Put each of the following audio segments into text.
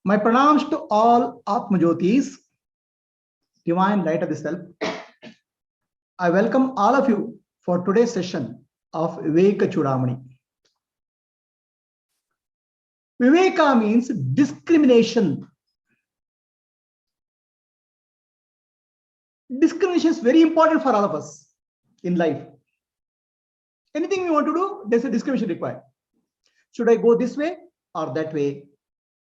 My pranams to all Atma Jyotis, divine light of the self. I welcome all of you for today's session of Viveka Chudamani. Viveka means discrimination. Discrimination is very important for all of us in life. Anything we want to do, there's a discrimination required. Should I go this way or that way?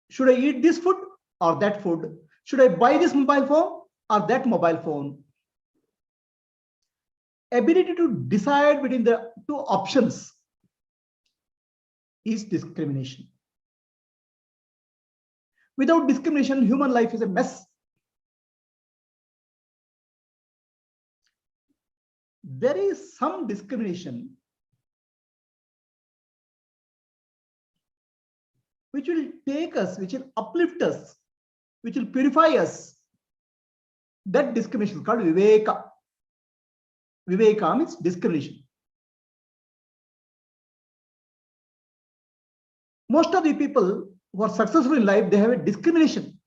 Should I eat this food or that food? Should I buy this mobile phone or that mobile phone? Ability to decide between the two options is discrimination. Without discrimination, human life is a mess. There is some discrimination which will take us, which will uplift us, which will purify us. That discrimination is called Viveka. Viveka means discrimination. Most of the people who are successful in life, they have a discrimination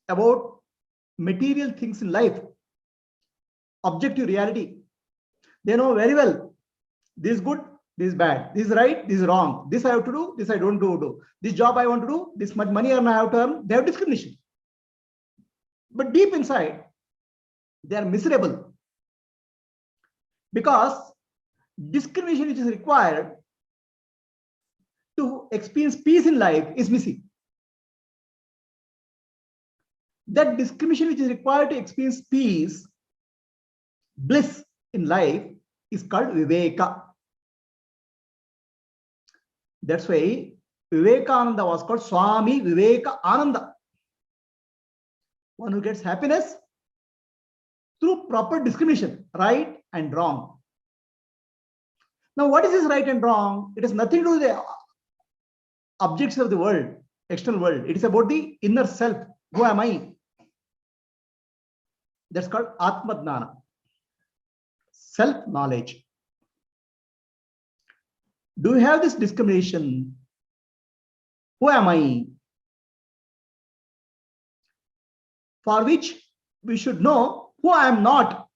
about material things in life, objective reality. They know very well, this is good, this is bad, this is right, this is wrong, this I have to do, this I don't do. This job I want to do, this much money I have to earn. They have discrimination. But deep inside, they are miserable. Because discrimination which is required to experience peace in life is missing. That discrimination which is required to experience peace, bliss in life is called Viveka. That's why Vivekananda was called Swami Viveka Ananda. One who gets happiness through proper discrimination, right and wrong. Now, what is this right and wrong? It has nothing to do with the objects of the world, external world. It is about the inner self. Who am I? That's called Atma Jnana, self-knowledge. Do you have this discrimination? Who am I? For which we should know who I am not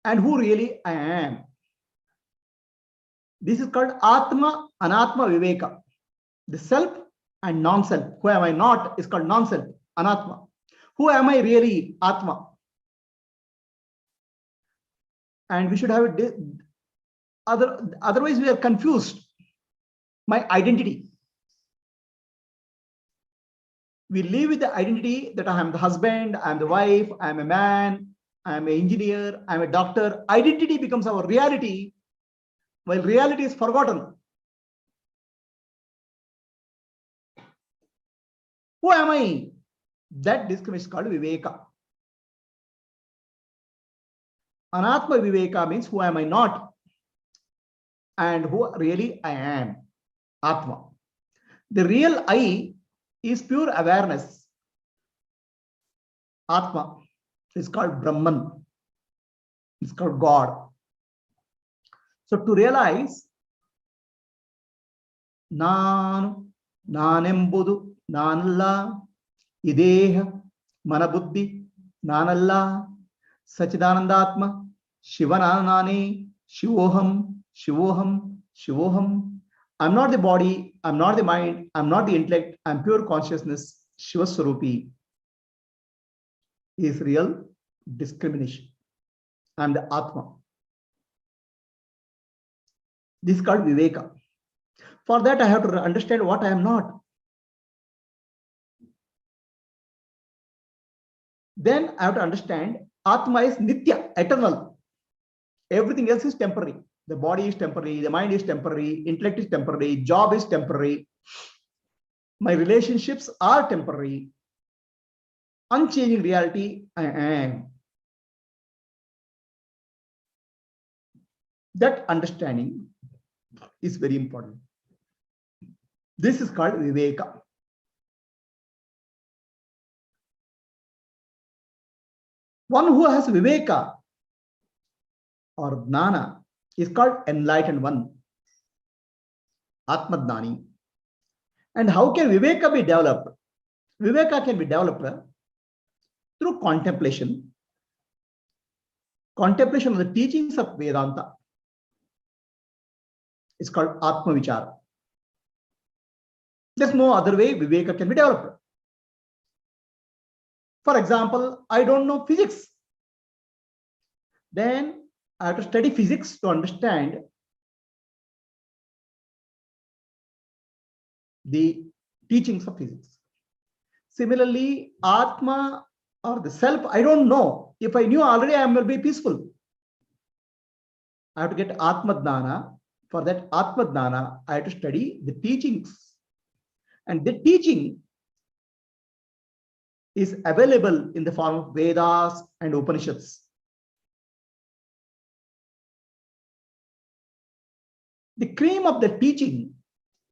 and who really I am. This is called Atma Anatma Viveka. The self and non-self. Who am I not is called non-self, Anatma. Who am I really? Atma. And we should have it. Otherwise, we are confused. My identity. We live with the identity that I am the husband, I am the wife, I am a man, I am an engineer, I am a doctor. Identity becomes our reality, while reality is forgotten. Who am I? That discrimination is called Viveka. Anatma Viveka means who am I not and who really I am. Atma. The real I is pure awareness. Atma is called Brahman. It's called God. So to realize Nanu, Nanembudu, Nanalla, Ideha, Manabuddhi, Nanalla, Sachidanandatma, Shivananani, Shivoham, Shivoham, Shivoham. I'm not the body, I'm not the mind, I'm not the intellect, I'm pure consciousness. Shiva Swarupi is real discrimination. I'm the Atma. This is called Viveka. For that, I have to understand what I am not. Then I have to understand Atma is Nitya, eternal. Everything else is temporary. The body is temporary, the mind is temporary, intellect is temporary, job is temporary. My relationships are temporary. Unchanging reality, I am. That understanding is very important. This is called Viveka. One who has Viveka or Jnana is called enlightened one, Atma Jnani. And how can Viveka be developed? Viveka can be developed through contemplation. Contemplation of the teachings of Vedanta is called Atma Vichara. There's no other way Viveka can be developed. For example, I don't know physics. Then I have to study physics to understand the teachings of physics. Similarly, Atma or the self, I don't know. If I knew already, I will be peaceful. I have to get Atma Dhnana. For that Atma Dhnana, I have to study the teachings. And the teaching is available in the form of Vedas and Upanishads. The cream of the teaching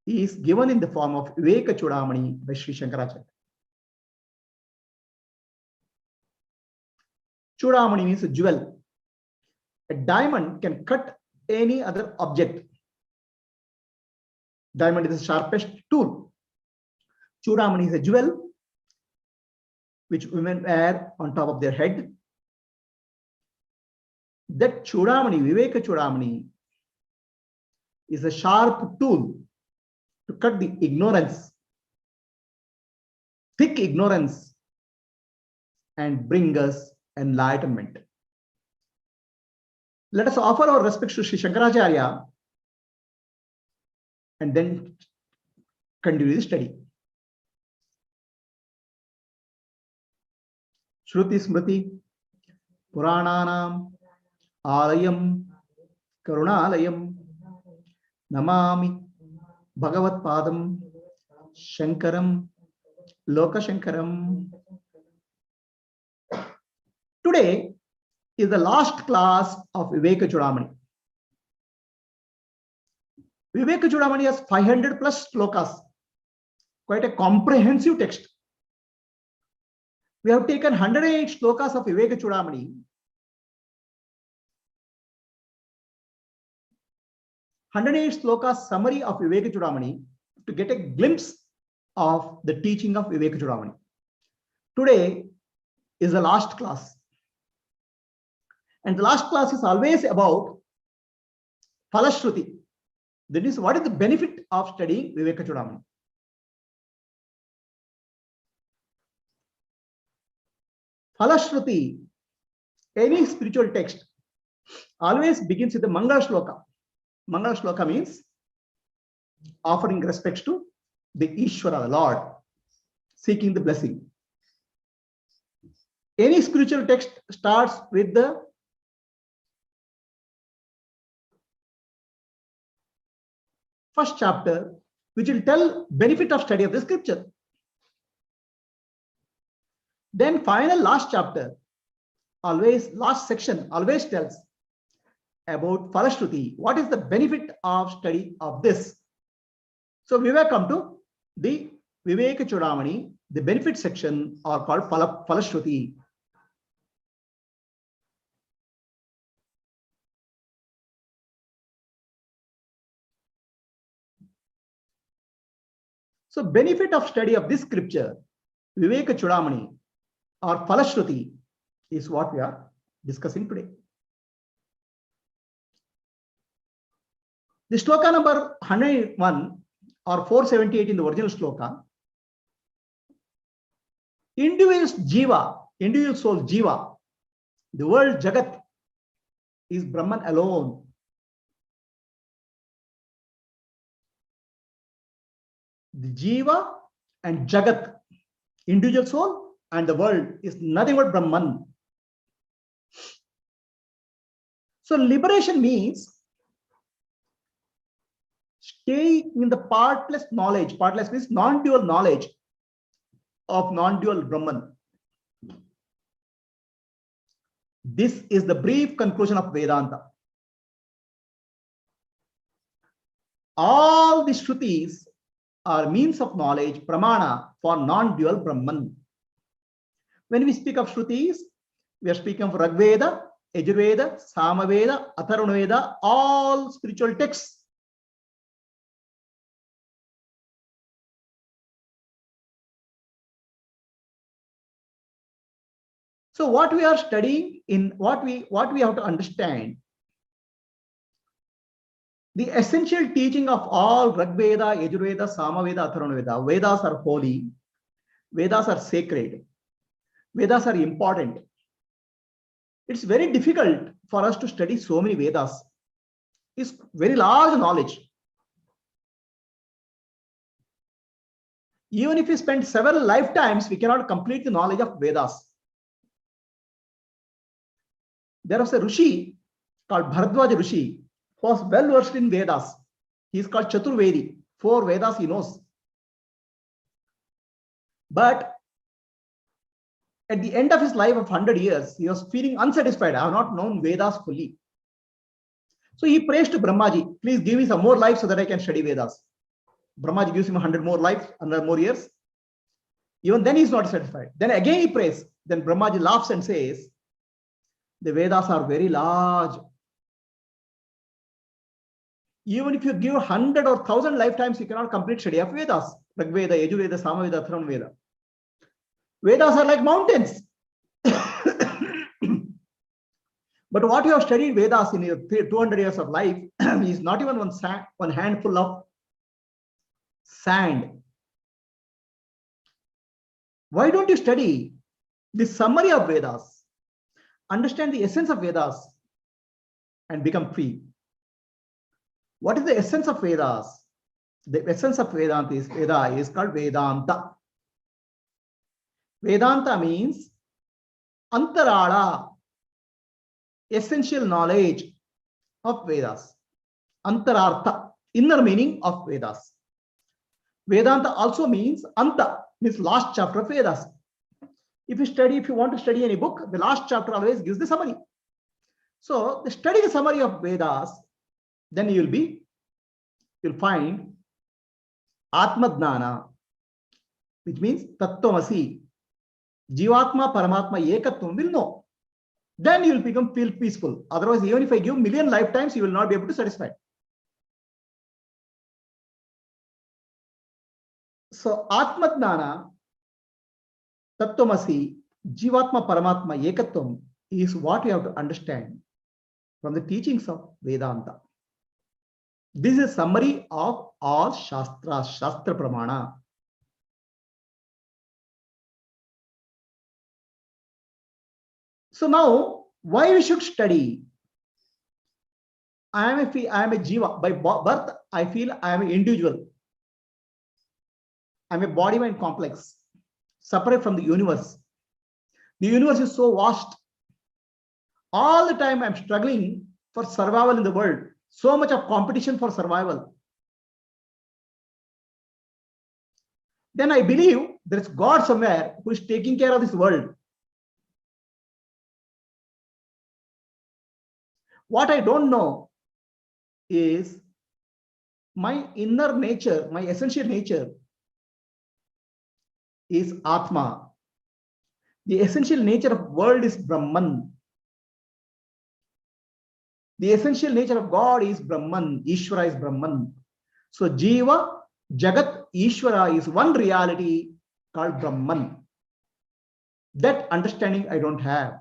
is given in the form of Viveka Chudamani by Sri Shankaracharya. Chudamani means a jewel. A diamond can cut any other object. Diamond is the sharpest tool. Chudamani is a jewel which women wear on top of their head. That Chudamani, Viveka Chudamani, is a sharp tool to cut the ignorance, thick ignorance, and bring us enlightenment. Let us offer our respects to Sri Shankaracharya and then continue the study. Shruti Smriti Purananam Alayam Karunalayam Namami Bhagavat Padam Shankaram Lokashankaram. Today is the last class of Viveka Chudamani. Viveka Chudamani has 500 plus slokas, quite a comprehensive text. We have taken 108 slokas of Viveka Chudamani, 108 slokas summary of Viveka Chudamani to get a glimpse of the teaching of Viveka Chudamani. Today is the last class. And the last class is always about Phalashruti. That is, what is the benefit of studying Viveka Chudamani? Phalashruti, any spiritual text, always begins with the Mangala Shloka. Mangala Shloka means offering respects to the Ishvara, the Lord, seeking the blessing. Any spiritual text starts with the first chapter, which will tell benefit of study of the scripture. Then final last chapter, always last section, always tells about Phalashruti. What is the benefit of study of this? So we will come to the Viveka Chudamani, the benefit section are called Phalashruti. So benefit of study of this scripture, Viveka Chudamani or Phalashruti, is what we are discussing today. The shloka number 101 or 478 in the original shloka, individual jiva, individual soul jiva, the world jagat is Brahman alone. The jiva and jagat, individual soul and the world, is nothing but Brahman. So liberation means staying in the partless knowledge. Partless means non-dual knowledge of non-dual Brahman. This is the brief conclusion of Vedanta. All the Shrutis are means of knowledge, pramana, for non-dual Brahman. When we speak of Shrutis, we are speaking of Rigveda, Yajurveda, Samaveda, Atharvaveda, all spiritual texts. So what we are studying in what we have to understand, the essential teaching of all Rig Veda, Yajurveda, Samaveda, Atharvana Veda. Vedas are holy, Vedas are sacred, Vedas are important. It's very difficult for us to study so many Vedas. It's very large knowledge. Even if we spend several lifetimes, we cannot complete the knowledge of Vedas. There was a Rishi called Bharadwaja Rishi who was well versed in Vedas. He is called Chaturvedi. 4 Vedas he knows. But at the end of his life of 100 years, he was feeling unsatisfied. I have not known Vedas fully. So he prays to Brahmaji, please give me some more life so that I can study Vedas. Brahmaji gives him 100 more lives, 100 more years. Even then he is not satisfied. Then again he prays. Then Brahmaji laughs and says, the Vedas are very large. Even if you give 100 or 1,000 lifetimes, you cannot complete study of Vedas. Rig Veda, Yajurveda, Samaveda, Atharvana Veda. Vedas are like mountains. But what you have studied Vedas in your 200 years of life is not even one handful of sand. Why don't you study the summary of Vedas, understand the essence of Vedas, and become free? What is the essence of Vedas? The essence of Veda is called Vedanta. Vedanta means Antarala, essential knowledge of Vedas. Antarartha, inner meaning of Vedas. Vedanta also means Anta, means last chapter of Vedas. If you want to study any book, the last chapter always gives the summary. So study the summary of Vedas, then you'll find Atma Dnana, which means Tattvamasi. Jivatma, Paramatma, Ekatvam will know. Then you will feel peaceful. Otherwise, even if I give million lifetimes, you will not be able to satisfy. So Atma Dnana, Tattvamasi, Jivatma, Paramatma, Ekatvam is what you have to understand from the teachings of Vedanta. This is a summary of all Shastras, Shastra Pramana. So now, why we should study? I am a Jiva. By birth, I feel I am an individual. I am a body-mind complex, separate from the universe. The universe is so vast. All the time I am struggling for survival in the world. So much of competition for survival. Then I believe there is God somewhere who is taking care of this world. What I don't know is my inner nature, my essential nature is Atma. The essential nature of world is Brahman. The essential nature of God is Brahman. Ishvara is Brahman. So Jiva, Jagat, Ishvara is one reality called Brahman. That understanding I don't have.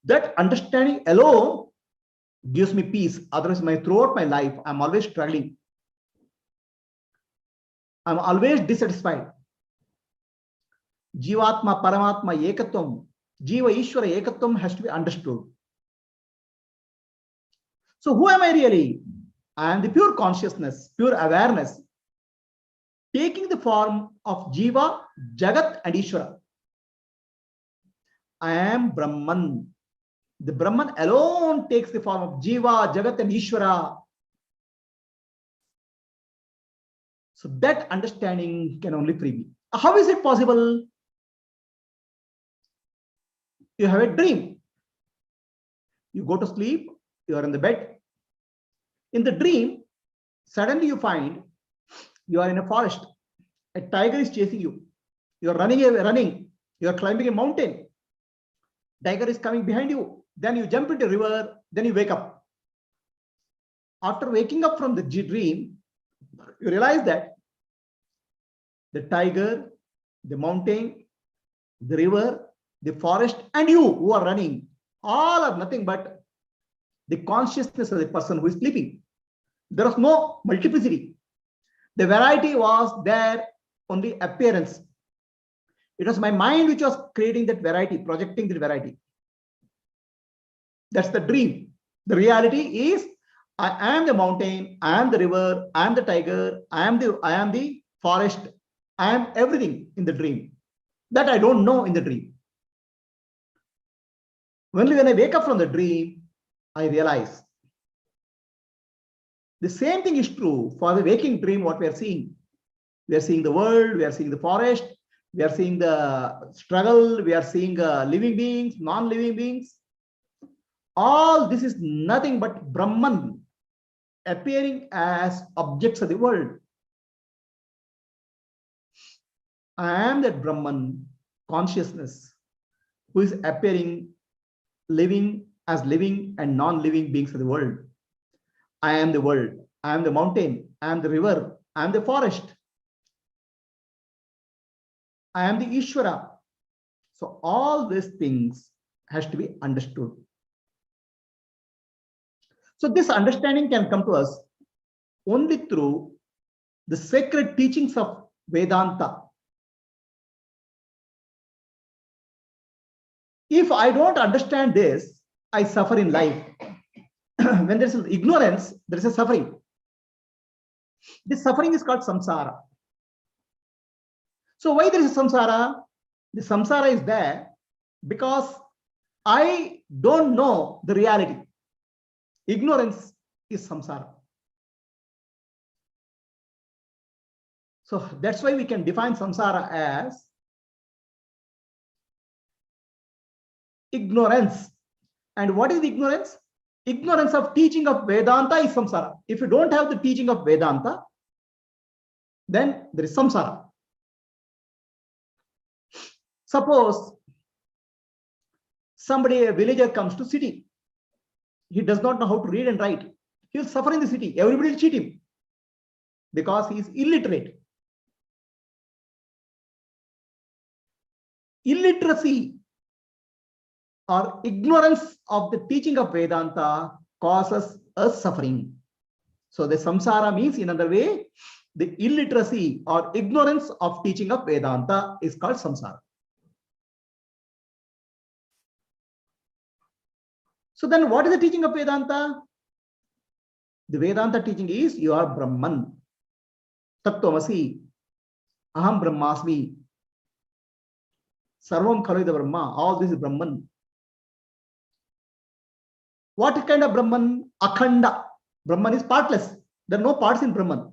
That understanding alone gives me peace. Otherwise, throughout my life, I'm always struggling. I'm always dissatisfied. Jivatma, Paramatma, Ekatvam. Jiva, Ishvara, Ekatvam has to be understood. So who am I really? I am the pure consciousness, pure awareness, taking the form of Jiva, Jagat and Ishvara. I am Brahman. The Brahman alone takes the form of Jiva, Jagat and Ishvara. So that understanding can only free me. How is it possible? You have a dream. You go to sleep, you are in the bed. In the dream, suddenly you find you are in a forest. A tiger is chasing you. You are running. You are climbing a mountain. Tiger is coming behind you. Then you jump into a river. Then you wake up. After waking up from the dream, you realize that the tiger the mountain, the river, the forest, and you who are running, all are nothing but the consciousness of the person who is sleeping. There was no multiplicity. The variety was there, only appearance. It was my mind which was creating that variety, projecting that variety. That's the dream. The reality is, I am the mountain, I am the river, I am the tiger, I am the forest, I am everything in the dream. That I don't know in the dream. Only when I wake up from the dream, I realize. The same thing is true for the waking dream, what we are seeing. We are seeing the world, we are seeing the forest, we are seeing the struggle, we are seeing living beings, non-living beings. All this is nothing but Brahman appearing as objects of the world. I am that Brahman consciousness who is appearing living as living and non-living beings of the world. I am the world, I am the mountain, I am the river, I am the forest, I am the Ishvara. So all these things has to be understood. So this understanding can come to us only through the sacred teachings of Vedanta. If I don't understand this, I suffer in life. When there is ignorance, there is a suffering. This suffering is called samsara. So why there is a samsara? The samsara is there because I don't know the reality. Ignorance is samsara. So that's why we can define samsara as ignorance. And what is ignorance? Ignorance of teaching of Vedanta is samsara. If you don't have the teaching of Vedanta, then there is samsara. Suppose somebody, a villager, comes to city. He does not know how to read and write. He will suffer in the city. Everybody will cheat him because he is illiterate. Illiteracy or ignorance of the teaching of Vedanta causes us suffering. So the samsara means, in another way, the illiteracy or ignorance of teaching of Vedanta is called samsara. So then what is the teaching of Vedanta? The Vedanta teaching is you are Brahman. Tattvamasi. Aham Brahmasmi. Sarvam Khalida Brahma. All this is Brahman. What kind of Brahman? Akhanda. Brahman is partless. There are no parts in Brahman.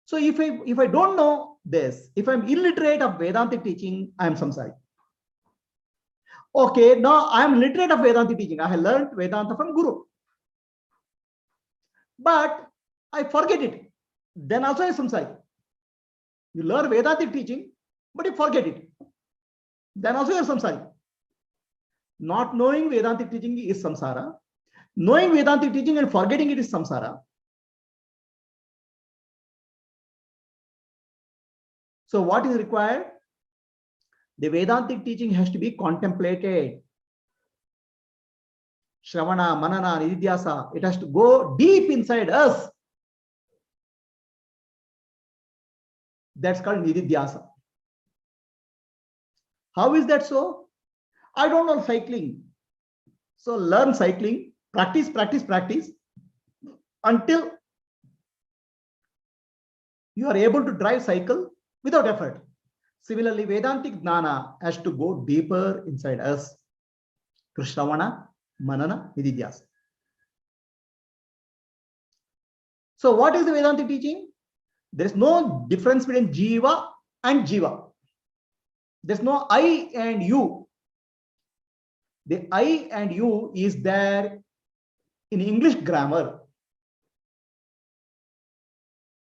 So if I don't know this, if I'm illiterate of Vedantic teaching, I am samsari. Okay, now I am literate of Vedantic teaching. I have learned Vedanta from Guru. But I forget it. Then also I am samsari. You learn Vedantic teaching, but you forget it. Then also you are samsari. Not knowing Vedantic teaching is samsara. Knowing Vedantic teaching and forgetting it is samsara. So what is required? The Vedantic teaching has to be contemplated. Shravana, Manana, Nididhyasa. It has to go deep inside us. That's called Nididhyasa. How is that so? I don't know cycling. So learn cycling, practice until you are able to drive cycle without effort. Similarly, Vedantic Jnana has to go deeper inside us. Shravana, Manana, Nididhyasa. So what is the Vedantic teaching? There is no difference between Jiva and Jiva. There's no I and you. The I and you is there in English grammar.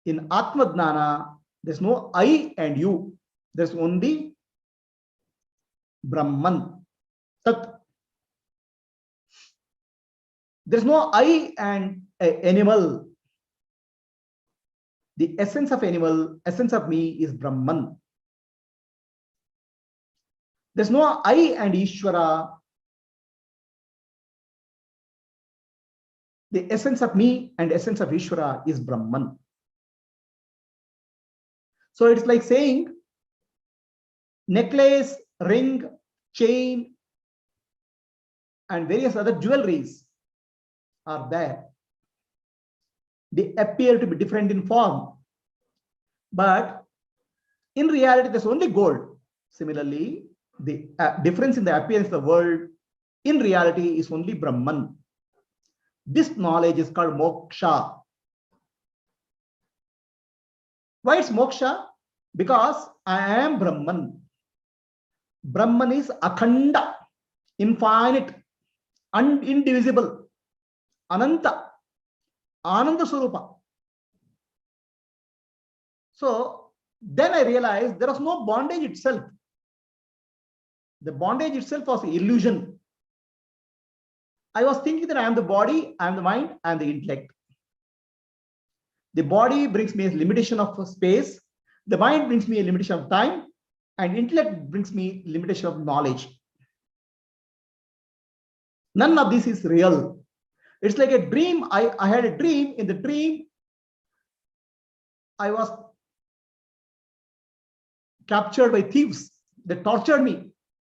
In Atma Jnana, there's no I and you. There's only Brahman, Tat. There's no I and an animal. The essence of animal, essence of me is Brahman. There's no I and Ishvara. The essence of me and essence of Ishvara is Brahman. So it's like saying necklace, ring, chain, and various other jewelries are there. They appear to be different in form, but in reality, there's only gold. Similarly, the difference in the appearance of the world in reality is only Brahman. This knowledge is called moksha. Why it's moksha? Because I am Brahman. Brahman is akhanda, infinite, indivisible, ananta, ananda swarupa. So then I realized there was no bondage itself. The bondage itself was illusion. I was thinking that I am the body, I am the mind, I am the intellect. The body brings me a limitation of space. The mind brings me a limitation of time, and intellect brings me limitation of knowledge. None of this is real. It's like a dream. I had a dream. In the dream, I was captured by thieves. They tortured me.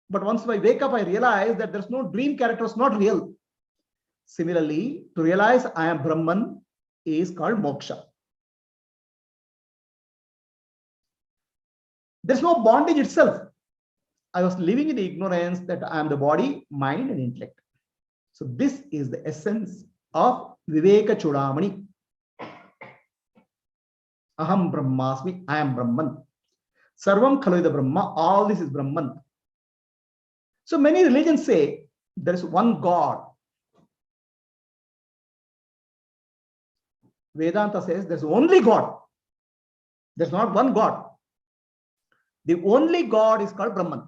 But once I wake up, I realize that there's no dream character, it's not real. Similarly, to realize I am Brahman is called moksha. There's no bondage itself. I was living in the ignorance that I am the body, mind, and intellect. So this is the essence of Viveka Chudamani. Aham Brahmasmi, I am Brahman. Sarvam Khalvida Brahma, all this is Brahman. So many religions say there is one God. Vedanta says there's only God. There's not one God. The only God is called Brahman.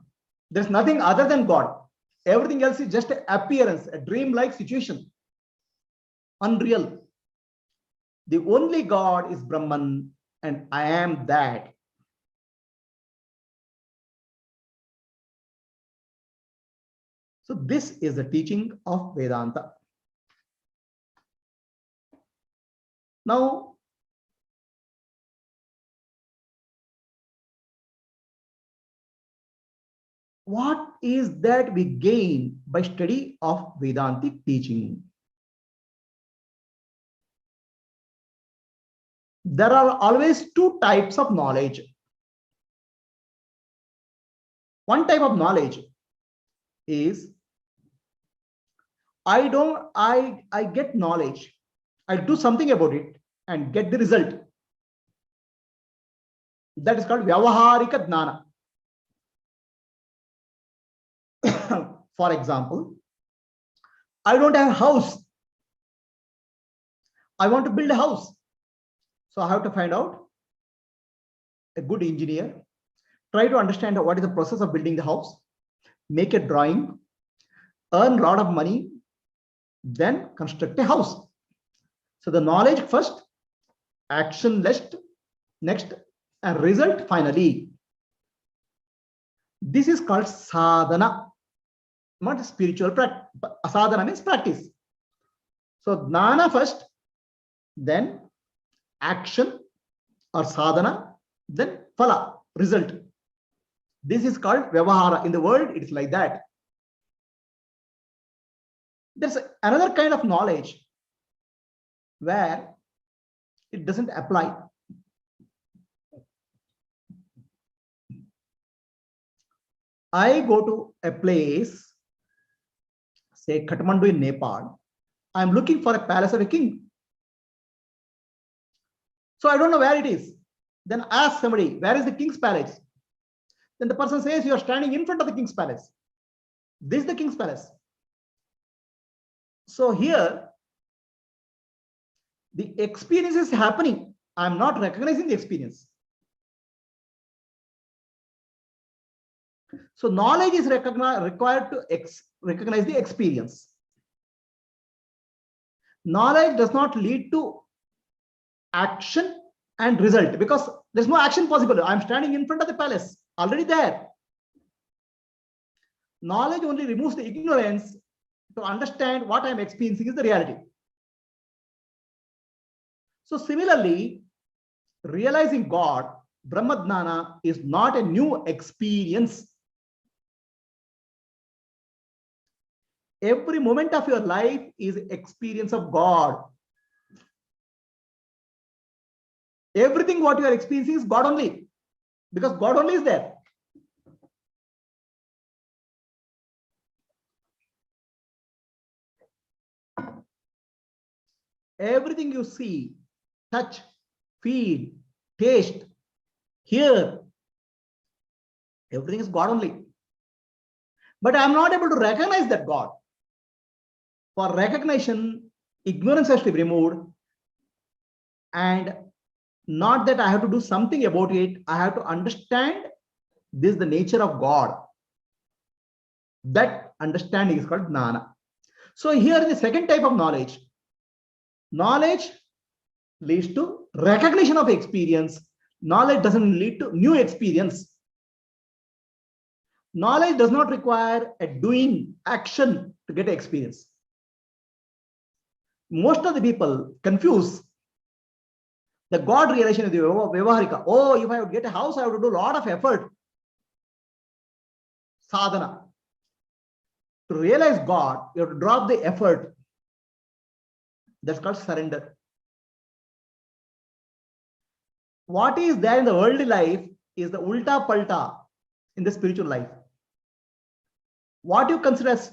There's nothing other than God. Everything else is just an appearance, a dream-like situation. Unreal. The only God is Brahman, and I am that. So this is the teaching of Vedanta. Now, what is that we gain by study of Vedantic teaching? There are always two types of knowledge. One type of knowledge is I get knowledge, I do something about it and get the result. That is called Vyavaharika Jnana. For example, I don't have a house. I want to build a house. So I have to find out a good engineer, try to understand what is the process of building the house, make a drawing, earn a lot of money, then construct a house. So the knowledge first, action next, and result finally. This is called sadhana, not spiritual practice. Sadhana means practice. So jnana first, then action or sadhana, then phala, result. This is called vyavahara. In the world, it is like that. There's another kind of knowledge where it doesn't apply. I go to a place, say Kathmandu in Nepal. I'm looking for a palace of a king. So I don't know where it is. Then ask somebody, where is the king's palace? Then the person says, you are standing in front of the king's palace. This is the king's palace. So here, the experience is happening. I'm not recognizing the experience. So knowledge is required to recognize the experience. Knowledge does not lead to action and result, because there's no action possible. I'm standing in front of the palace, already there. Knowledge only removes the ignorance to understand what I'm experiencing is the reality. So similarly, realizing God, Brahmadnana, is not a new experience. Every moment of your life is experience of God. Everything what you are experiencing is God only, because God only is there. Everything you see, touch, feel, taste, hear, everything is God only. But I am not able to recognize that God. For recognition, ignorance has to be removed, and not that I have to do something about it. I have to understand this is the nature of God. That understanding is called jnana. So here is the second type of knowledge. Knowledge leads to recognition of experience. Knowledge doesn't lead to new experience. Knowledge does not require a doing action to get experience. Most of the people confuse the God realization of the Vyavarika. Oh, if I would get a house, I have to do a lot of effort. Sadhana. To realize God, you have to drop the effort. That's called surrender. What is there in the worldly life is the ulta palta in the spiritual life. What you consider as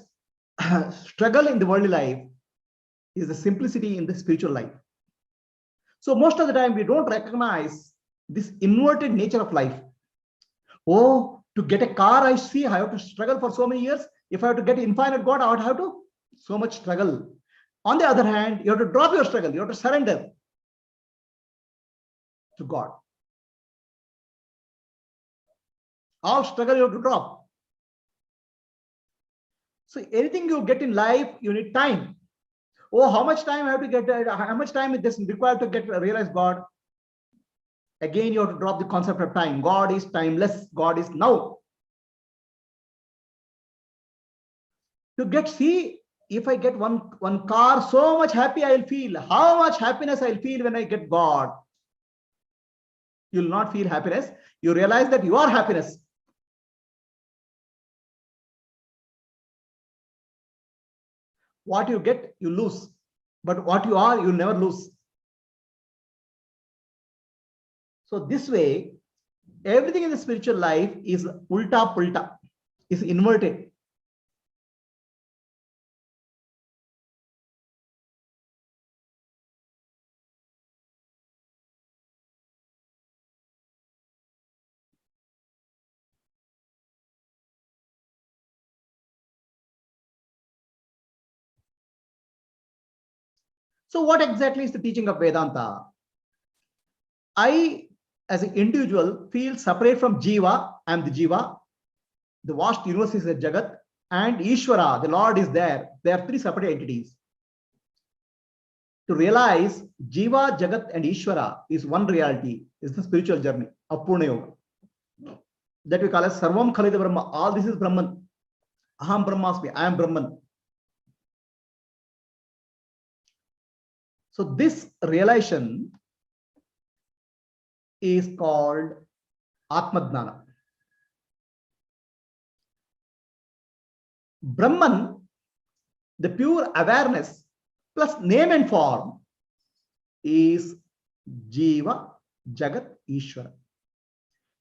struggle in the worldly life is the simplicity in the spiritual life. So most of the time we don't recognize this inverted nature of life. Oh, to get a car, I see I have to struggle for so many years. If I have to get infinite God, I would have to so much struggle. On the other hand, you have to drop your struggle. You have to surrender to God. All struggle you have to drop. So anything you get in life, you need time. Oh, how much time I have to get? How much time is this required to get realize God? Again, you have to drop the concept of time. God is timeless. God is now. To get, see, if I get one car, so much happy I will feel. How much happiness I will feel when I get God? You will not feel happiness. You realize that you are happiness. What you get, you lose. But what you are, you'll never lose. So this way, everything in the spiritual life is ulta pulta, is inverted. So what exactly is the teaching of Vedanta? I, as an individual, feel separate from Jiva. I am the Jiva. The vast universe is a Jagat. And Ishvara, the Lord, is there. They are three separate entities. To realize Jiva, Jagat, and Ishvara is one reality, is the spiritual journey of Purna Yoga. That we call as Sarvam Khalida Brahma. All this is Brahman. Aham Brahmasmi. I am Brahman. So this realization is called Atma Jnana. Brahman, the pure awareness plus name and form, is Jiva, Jagat, Ishvara.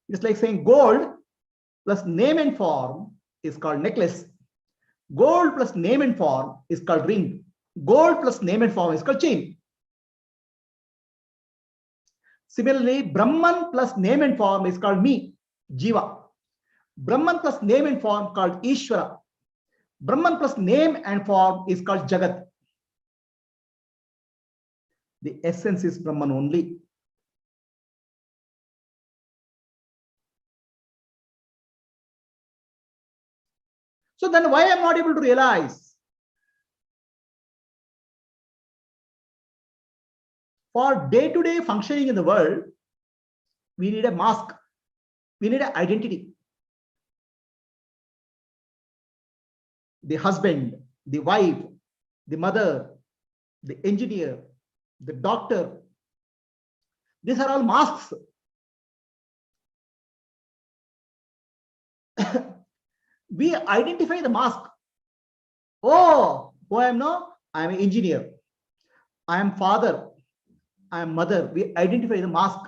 It's like saying gold plus name and form is called necklace. Gold plus name and form is called ring. Gold plus name and form is called chain. Similarly, Brahman plus name and form is called me, Jiva. Brahman plus name and form called Ishvara. Brahman plus name and form is called Jagat. The essence is Brahman only. So then why am I not able to realize? For day-to-day functioning in the world, We need a mask. We need an identity. The husband, the wife, the mother, the engineer, the doctor. These are all masks. We identify the mask. Oh, who I am now? I am an engineer. I am father. I am mother. We identify the mask.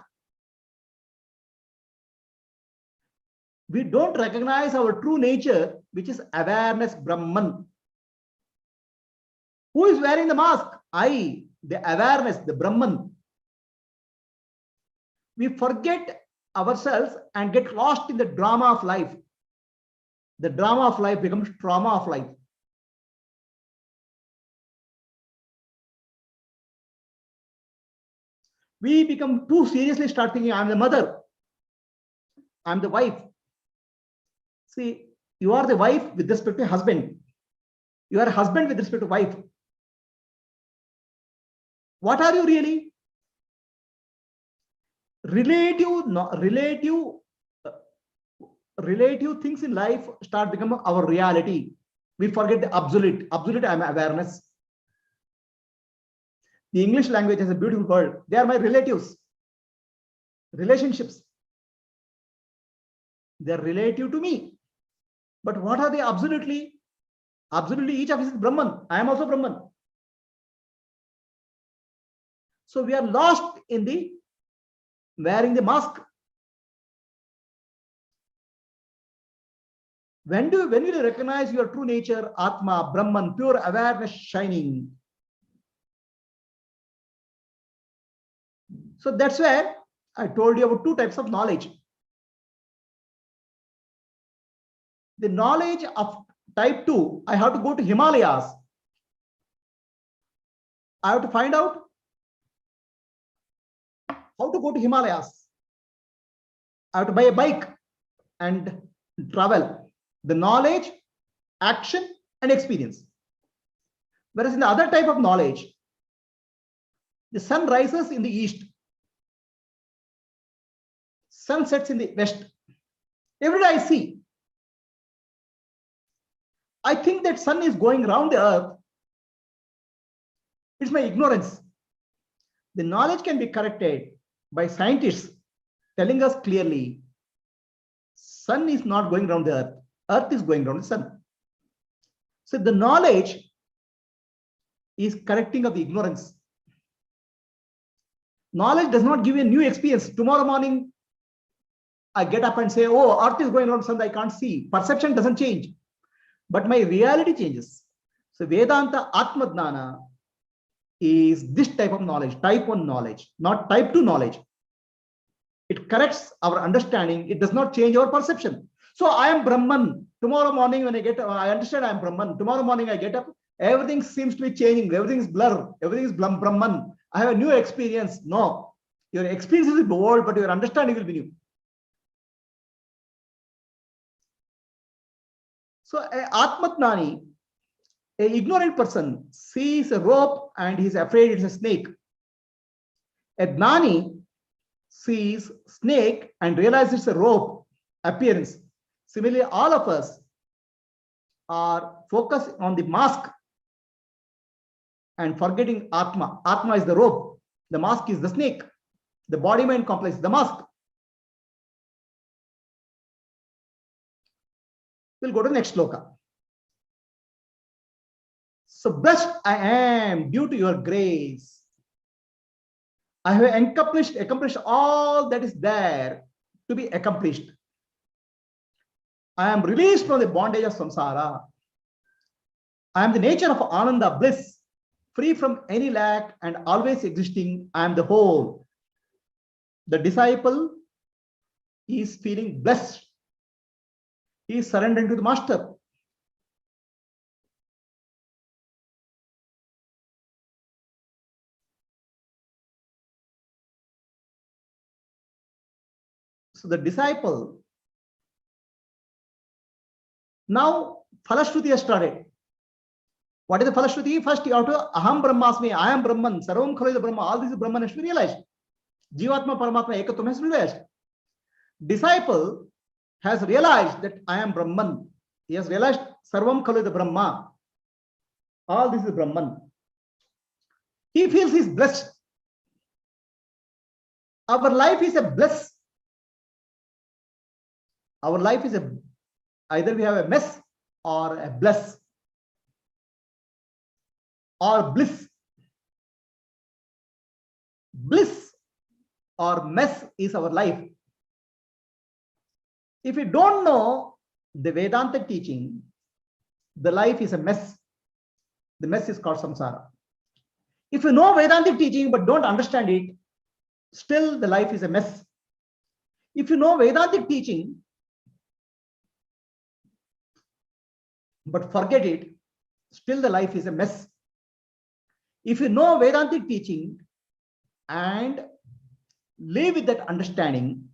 We don't recognize our true nature, which is awareness, Brahman. Who is wearing the mask? I, the awareness, the Brahman. We forget ourselves and get lost in the drama of life. The drama of life becomes trauma of life. We become too seriously start thinking, I'm the mother. I'm the wife. See, you are the wife with respect to husband. You are a husband with respect to wife. What are you really? Relative things in life start becoming our reality. We forget the absolute. Absolute, I am awareness. The English language has a beautiful word. They are my relatives. Relationships. They are relative to me. But what are they absolutely? Absolutely, each of us is Brahman. I am also Brahman. So we are lost in the wearing the mask. When will you recognize your true nature, Atma, Brahman, pure awareness shining? So that's where I told you about two types of knowledge. The knowledge of type 2, I have to go to Himalayas. I have to find out how to go to Himalayas. I have to buy a bike and travel. The knowledge, action, and experience. Whereas in the other type of knowledge, the sun rises in the east, sun sets in the west. Every day I see. I think that sun is going around the earth. It's my ignorance. The knowledge can be corrected by scientists telling us clearly, sun is not going around the earth. Earth is going around the sun. So the knowledge is correcting of the ignorance. Knowledge does not give you a new experience. Tomorrow morning, I get up and say, oh, earth is going around the sun, I can't see. Perception doesn't change, but my reality changes. So Vedanta Atma Dnana is this type of knowledge, type 1 knowledge, not type 2 knowledge. It corrects our understanding. It does not change our perception. So I am Brahman. Tomorrow morning when I get up, I understand I am Brahman. Tomorrow morning I get up, everything seems to be changing. Everything is blur. Everything is Brahman. I have a new experience. No, your experience will be old, but your understanding will be new. So a Atmatnani, an ignorant person, sees a rope and he is afraid it's a snake. A Gnani sees snake and realizes it's a rope appearance. Similarly, all of us are focused on the mask and forgetting Atma. Atma is the rope. The mask is the snake. The body-mind complex is the mask. We'll go to the next sloka. So blessed I am due to your grace. I have accomplished all that is there to be accomplished. I am released from the bondage of samsara. I am the nature of ananda, bliss, free from any lack and always existing. I am the whole. The disciple is feeling blessed. He is surrendering to the master. So the disciple, now Falashruti has started. What is the Falashruti? First you have to Aham Brahmasmi, I am Brahman, Sarvam Khalo is Brahma, all this is Brahman has to be realized. Jivatma Paramatma Ekatvam has to be realized. disciple has realized that I am Brahman. He has realized Sarvam Khalu the Brahma. All this is Brahman. He feels he's blessed. Our life is a bliss. Our life is either we have a mess or a bliss or bliss. Bliss or mess is our life. If you don't know the Vedanta teaching, the life is a mess. The mess is called samsara. If you know Vedantic teaching but don't understand it, still the life is a mess. If you know Vedantic teaching but forget it, still the life is a mess. If you know Vedantic teaching and live with that understanding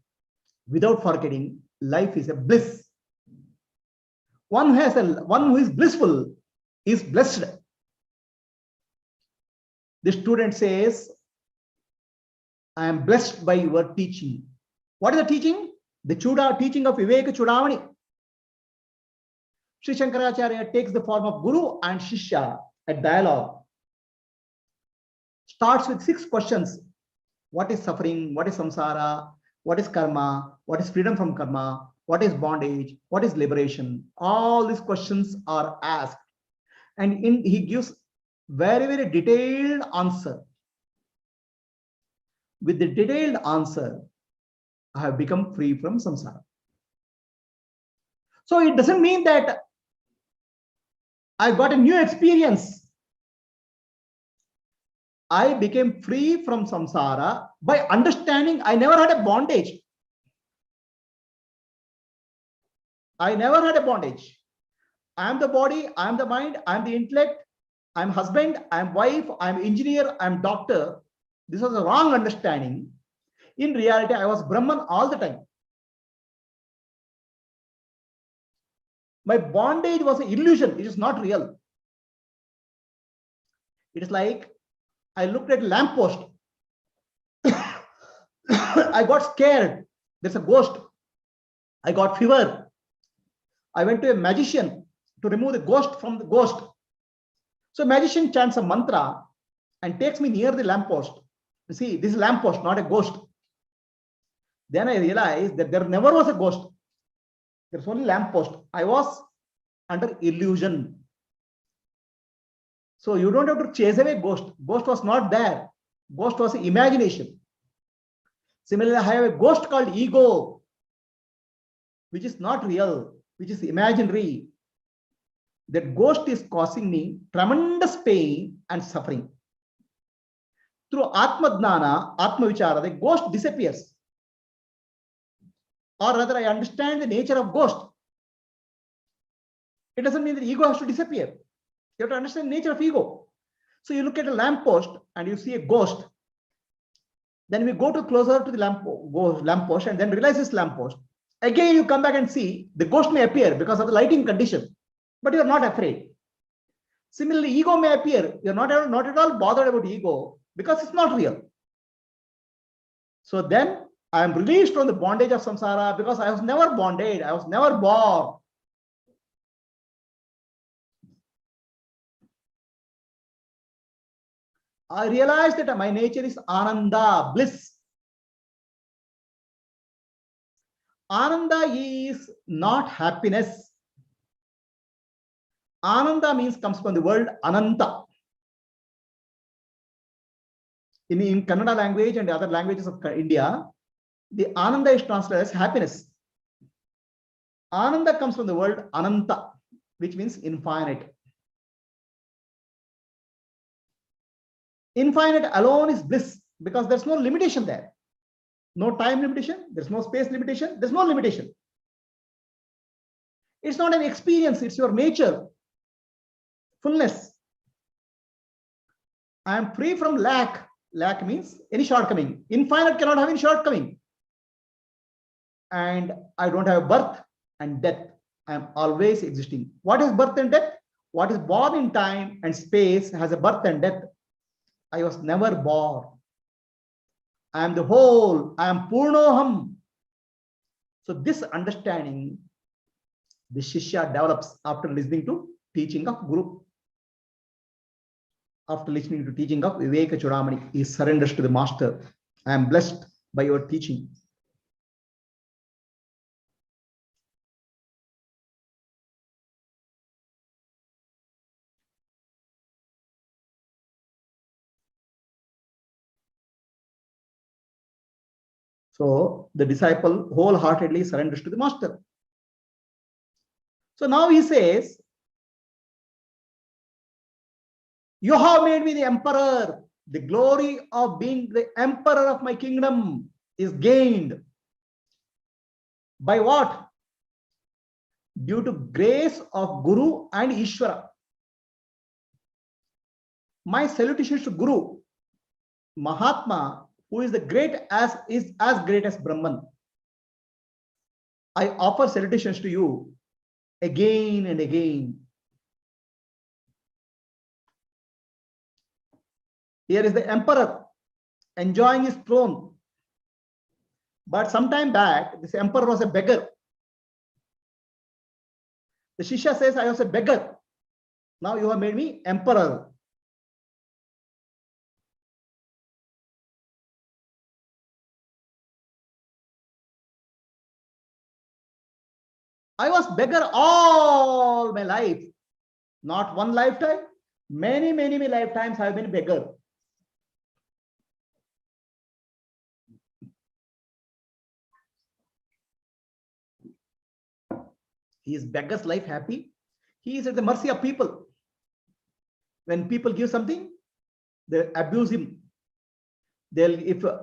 without forgetting, life is a bliss. One who is blissful is blessed. The student says, I am blessed by your teaching. What is the teaching? The teaching of Viveka Chudamani. Sri Shankaracharya takes the form of Guru and Shishya at dialogue. Starts with 6 questions. What is suffering? What is samsara? What is karma? What is freedom from karma? What is bondage? What is liberation? All these questions are asked. And he gives very, very detailed answer. With the detailed answer, I have become free from samsara. So it doesn't mean that I got a new experience. I became free from samsara by understanding I never had a bondage. I never had a bondage. I am the body, I am the mind, I am the intellect, I am husband, I am wife, I am engineer, I am doctor. This was a wrong understanding. In reality, I was Brahman all the time. My bondage was an illusion. It is not real. It is like I looked at a lamppost. I got scared. There's a ghost. I got fever. I went to a magician to remove the ghost from the ghost. So magician chants a mantra and takes me near the lamppost. You see, this is lamppost, not a ghost. Then I realized that there never was a ghost. There's only lamppost. I was under illusion. So you don't have to chase away ghost. Ghost was not there. Ghost was imagination. Similarly, I have a ghost called ego, which is not real, which is imaginary. That ghost is causing me tremendous pain and suffering. Through Atma Dnana, Atma Vichara, the ghost disappears. Or rather, I understand the nature of ghost. It doesn't mean that ego has to disappear. You have to understand the nature of ego. So you look at a lamppost and you see a ghost. Then we go to closer to the lamppost and then realize this lamppost. Again, you come back and see the ghost may appear because of the lighting condition, but you are not afraid. Similarly, ego may appear. You are not at all bothered about ego because it's not real. So then I am released from the bondage of samsara because I was never bonded. I was never born. I realized that my nature is ananda, bliss. Ananda is not happiness. Ananda comes from the word ananta. In Kannada language and other languages of India, the ananda is translated as happiness. Ananda comes from the word ananta, which means infinite. Infinite alone is bliss because there's no limitation there. No time limitation, there's no space limitation, there's no limitation. It's not an experience, it's your nature. Fullness. I am free from lack. Lack means any shortcoming. Infinite cannot have any shortcoming. And I don't have birth and death. I am always existing. What is birth and death? What is born in time and space has a birth and death. I was never born. I am the whole. I am Purnoham. So this understanding the Shishya develops after listening to teaching of Guru. After listening to teaching of Viveka Chudamani, he surrenders to the master. I am blessed by your teaching. So the disciple wholeheartedly surrenders to the master. So now he says, you have made me the emperor. The glory of being the emperor of my kingdom is gained. By what? Due to grace of Guru and Ishvara. My salutations to Guru, Mahatma, who is as great as Brahman. I offer salutations to you again and again. Here is the emperor enjoying his throne. But some time back, this emperor was a beggar. The Shishya says, I was a beggar. Now you have made me emperor. I was beggar all my life. Not one lifetime. Many lifetimes I have been beggar. Is beggar's life happy? He is at the mercy of people. When people give something, they abuse him. They'll,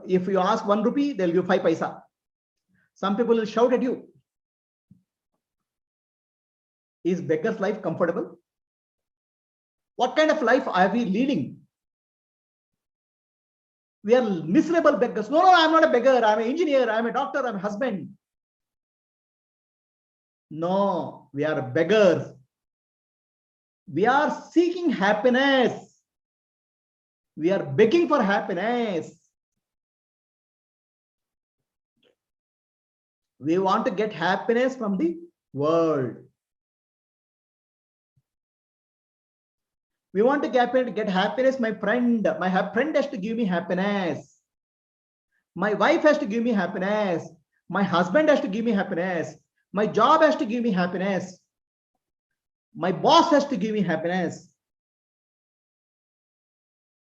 if you ask 1 rupee, they'll give 5 paisa. Some people will shout at you. Is beggar's life comfortable? What kind of life are we leading? We are miserable beggars. No, I'm not a beggar. I'm an engineer. I'm a doctor. I'm a husband. No, we are beggars. We are seeking happiness. We are begging for happiness. We want to get happiness from the world. We want to get happiness. My friend has to give me happiness. My wife has to give me happiness. My husband has to give me happiness. My job has to give me happiness. My boss has to give me happiness.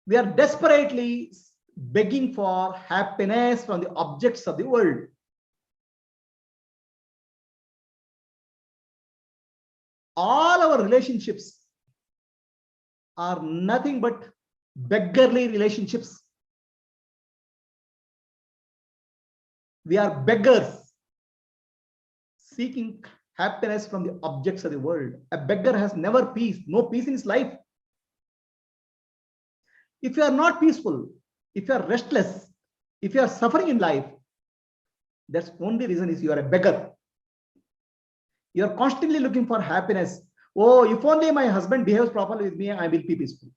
We are desperately begging for happiness from the objects of the world. All our relationships are nothing but beggarly relationships. We are beggars seeking happiness from the objects of the world. A beggar has never peace, no peace in his life. If you are not peaceful, if you are restless, if you are suffering in life, that's only reason is you are a beggar. You are constantly looking for happiness. Oh, if only my husband behaves properly with me, I will be peaceful.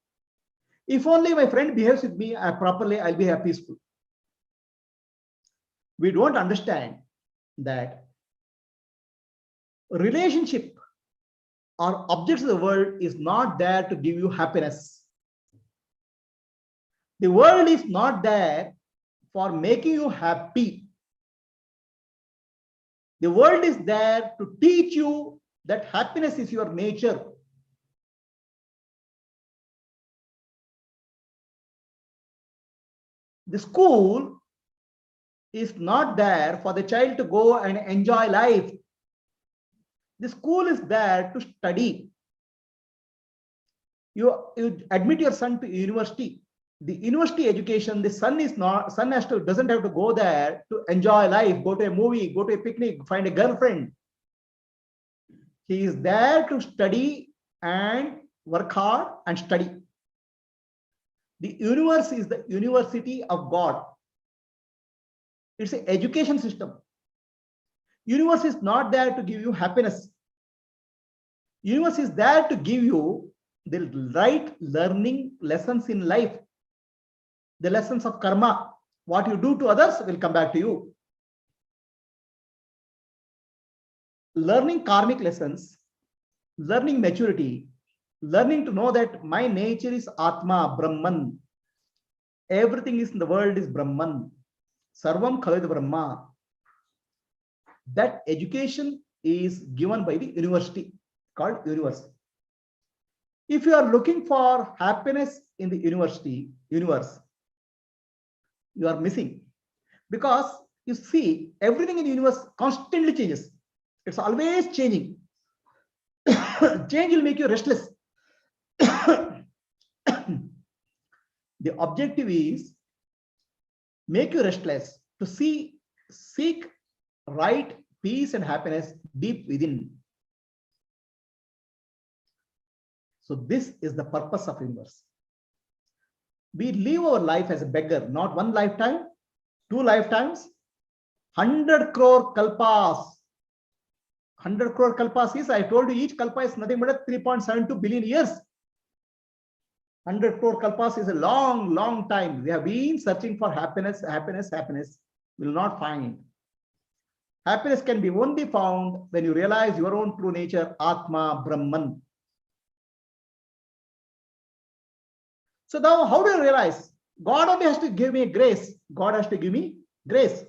If only my friend behaves with me properly, I'll be peaceful. We don't understand that relationship or objects of the world is not there to give you happiness. The world is not there for making you happy. The world is there to teach you that happiness is your nature. The school is not there for the child to go and enjoy life. The school is there to study. You admit your son to university. The university education, the son doesn't have to go there to enjoy life, go to a movie, go to a picnic, find a girlfriend. He is there to study and work hard and study. The universe is the university of God. It's an education system. Universe is not there to give you happiness. Universe is there to give you the right learning lessons in life. The lessons of karma. What you do to others will come back to you. learning karmic lessons, learning maturity, learning to know that my nature is Atma, Brahman. Everything is in the world is Brahman. Sarvam Khalid Brahma. That education is given by the university called universe. If you are looking for happiness in the universe, you are missing, because you see everything in the universe constantly changes. It's always changing. Change will make you restless. The objective is make you restless, to seek right peace and happiness deep within. So this is the purpose of universe. We live our life as a beggar, not one lifetime, 2 lifetimes, 100 crore kalpas. 100 crore kalpas is, I told you, each kalpa is nothing but 3.72 billion years. 100 crore kalpas is a long, long time. We have been searching for happiness, will not find. Happiness can be only found when you realize your own true nature, Atma, Brahman. So now, how do you realize? God only has to give me grace. God has to give me grace.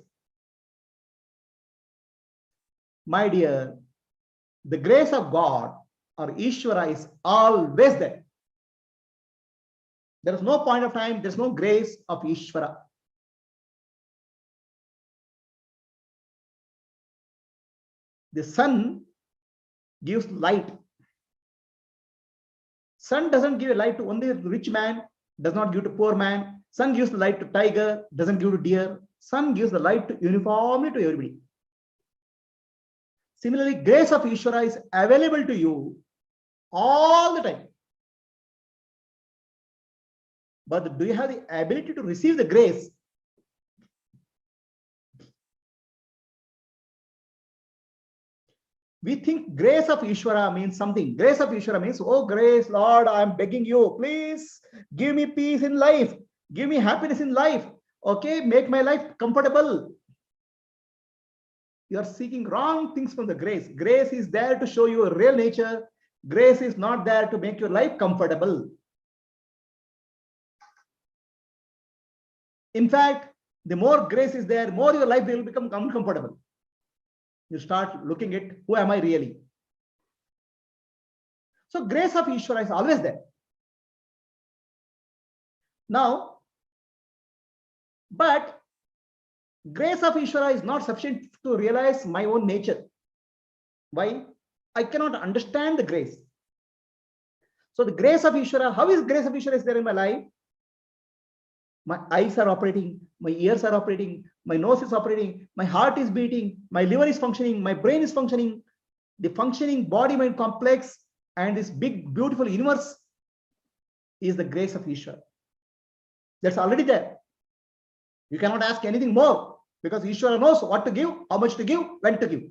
My dear, the grace of God or Ishvara is always there. There is no point of time, there's no grace of Ishvara. The sun gives light. Sun doesn't give a light to only rich man, does not give to poor man. Sun gives the light to tiger, doesn't give to deer. Sun gives the light to uniformly to everybody. Similarly, grace of Ishvara is available to you all the time. But do you have the ability to receive the grace? We think grace of Ishvara means something. Grace of Ishvara means, oh grace, Lord, I'm begging you, please give me peace in life. Give me happiness in life. Okay, make my life comfortable. You are seeking wrong things from the grace. Grace is there to show you a real nature. Grace is not there to make your life comfortable. In fact, the more grace is there, more your life will become uncomfortable. You start looking at who am I really? So grace of Ishvara is always there. Now, but grace of Ishvara is not sufficient to realize my own nature. Why? I cannot understand the grace. So the grace of Ishvara, how is grace of Ishvara is there in my life? My eyes are operating, my ears are operating, my nose is operating, my heart is beating, my liver is functioning, my brain is functioning, the functioning body-mind complex and this big, beautiful universe is the grace of Ishvara. That's already there. You cannot ask anything more because Ishvara knows what to give, how much to give, when to give.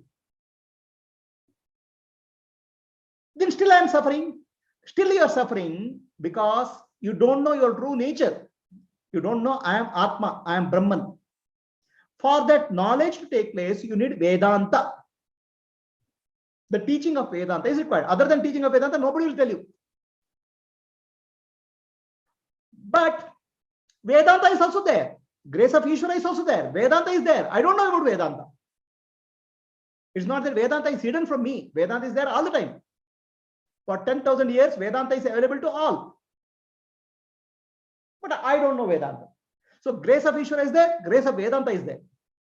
Then still I am suffering. Still you are suffering because you don't know your true nature. You don't know I am Atma, I am Brahman. For that knowledge to take place, you need Vedanta. The teaching of Vedanta is required. Other than teaching of Vedanta, nobody will tell you. But Vedanta is also there. Grace of Ishvara is also there. Vedanta is there. I don't know about Vedanta. It's not that Vedanta is hidden from me. Vedanta is there all the time. For 10,000 years, Vedanta is available to all. But I don't know Vedanta. So grace of Ishvara is there, grace of Vedanta is there.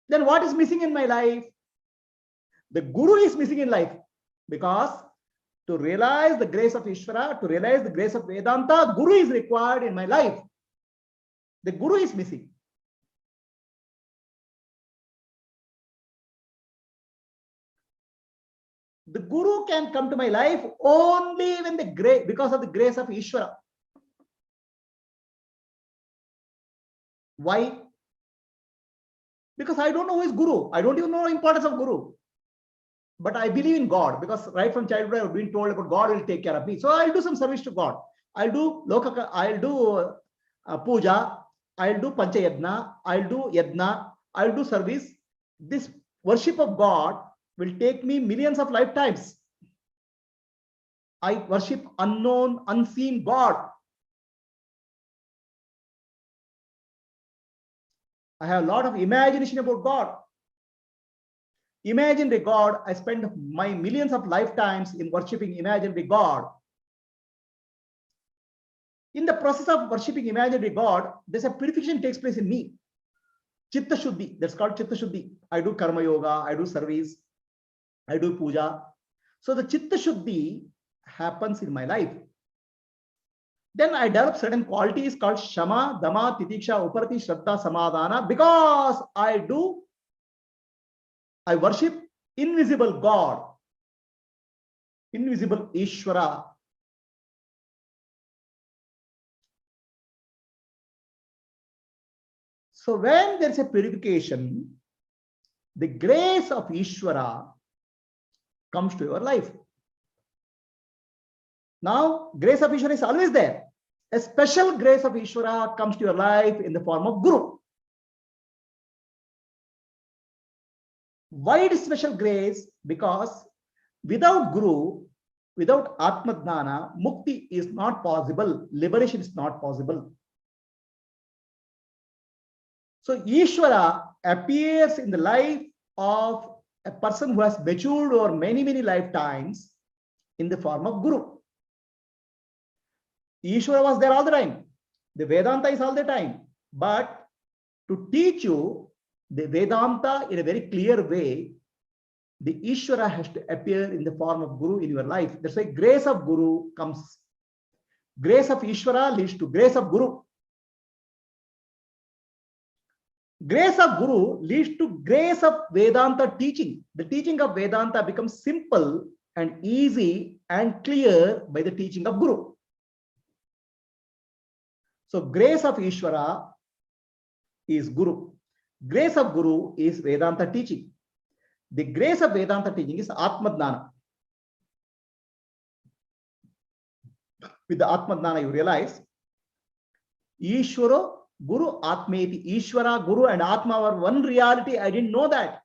Then what is missing in my life? The Guru is missing in life, because to realize the grace of Ishvara, to realize the grace of Vedanta, Guru is required in my life. The Guru is missing. The Guru can come to my life only when the grace, because of the grace of Ishvara. Why? Because I don't know who is Guru. I don't even know the importance of Guru. But I believe in God, because right from childhood I've been told about God will take care of me. So I'll do some service to God. I'll do puja, I'll do panchayadna, I'll do yadna, I'll do service. This worship of God will take me millions of lifetimes. I worship unknown, unseen God. I have a lot of imagination about God. Imaginary God, I spend my millions of lifetimes in worshipping imaginary God. In the process of worshipping imaginary God, there's a purification takes place in me. Chitta Shuddhi, that's called Chitta Shuddhi. I do Karma Yoga, I do service, I do puja. So the Chitta Shuddhi happens in my life. Then I develop certain qualities called Shama, Dama, Titiksha, Uparati, Shraddha, Samadhana, because I worship invisible God, invisible Ishvara. So when there's a purification, the grace of Ishvara comes to your life. Now, grace of Ishvara is always there. A special grace of Ishvara comes to your life in the form of Guru. Why it is special grace? Because without Guru, without Atma Dhyana, Mukti is not possible. Liberation is not possible. So Ishvara appears in the life of a person who has matured over many, many lifetimes in the form of Guru. Ishvara was there all the time. The Vedanta is all the time. But to teach you the Vedanta in a very clear way, the Ishvara has to appear in the form of Guru in your life. That's why grace of Guru comes. Grace of Ishvara leads to grace of Guru. Grace of Guru leads to grace of Vedanta teaching. The teaching of Vedanta becomes simple and easy and clear by the teaching of Guru. So grace of Ishvara is Guru. Grace of Guru is Vedanta teaching. The grace of Vedanta teaching is Atma Dhyana. With the Atma Dhyana, you realize Ishvara, Guru, Atmeti. Ishvara, Guru, and Atma are one reality. I didn't know that.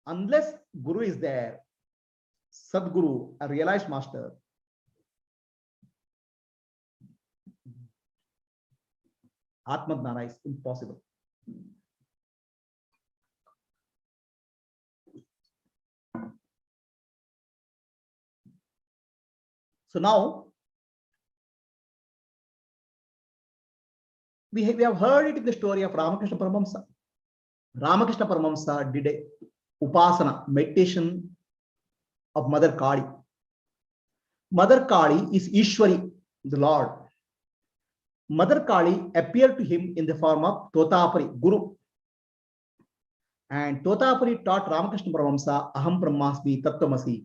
Unless Guru is there, Sadguru, a realized master, Atma Dhyana is impossible. So now, we have heard it in the story of Ramakrishna Paramahamsa. Ramakrishna Paramahamsa did a upasana, meditation of Mother Kali. Mother Kali is Ishwari, the Lord. Mother Kali appeared to him in the form of Totapari, Guru. And Totapari taught Ramakrishna Paramahamsa, Aham Brahmasmi Tattvamasi,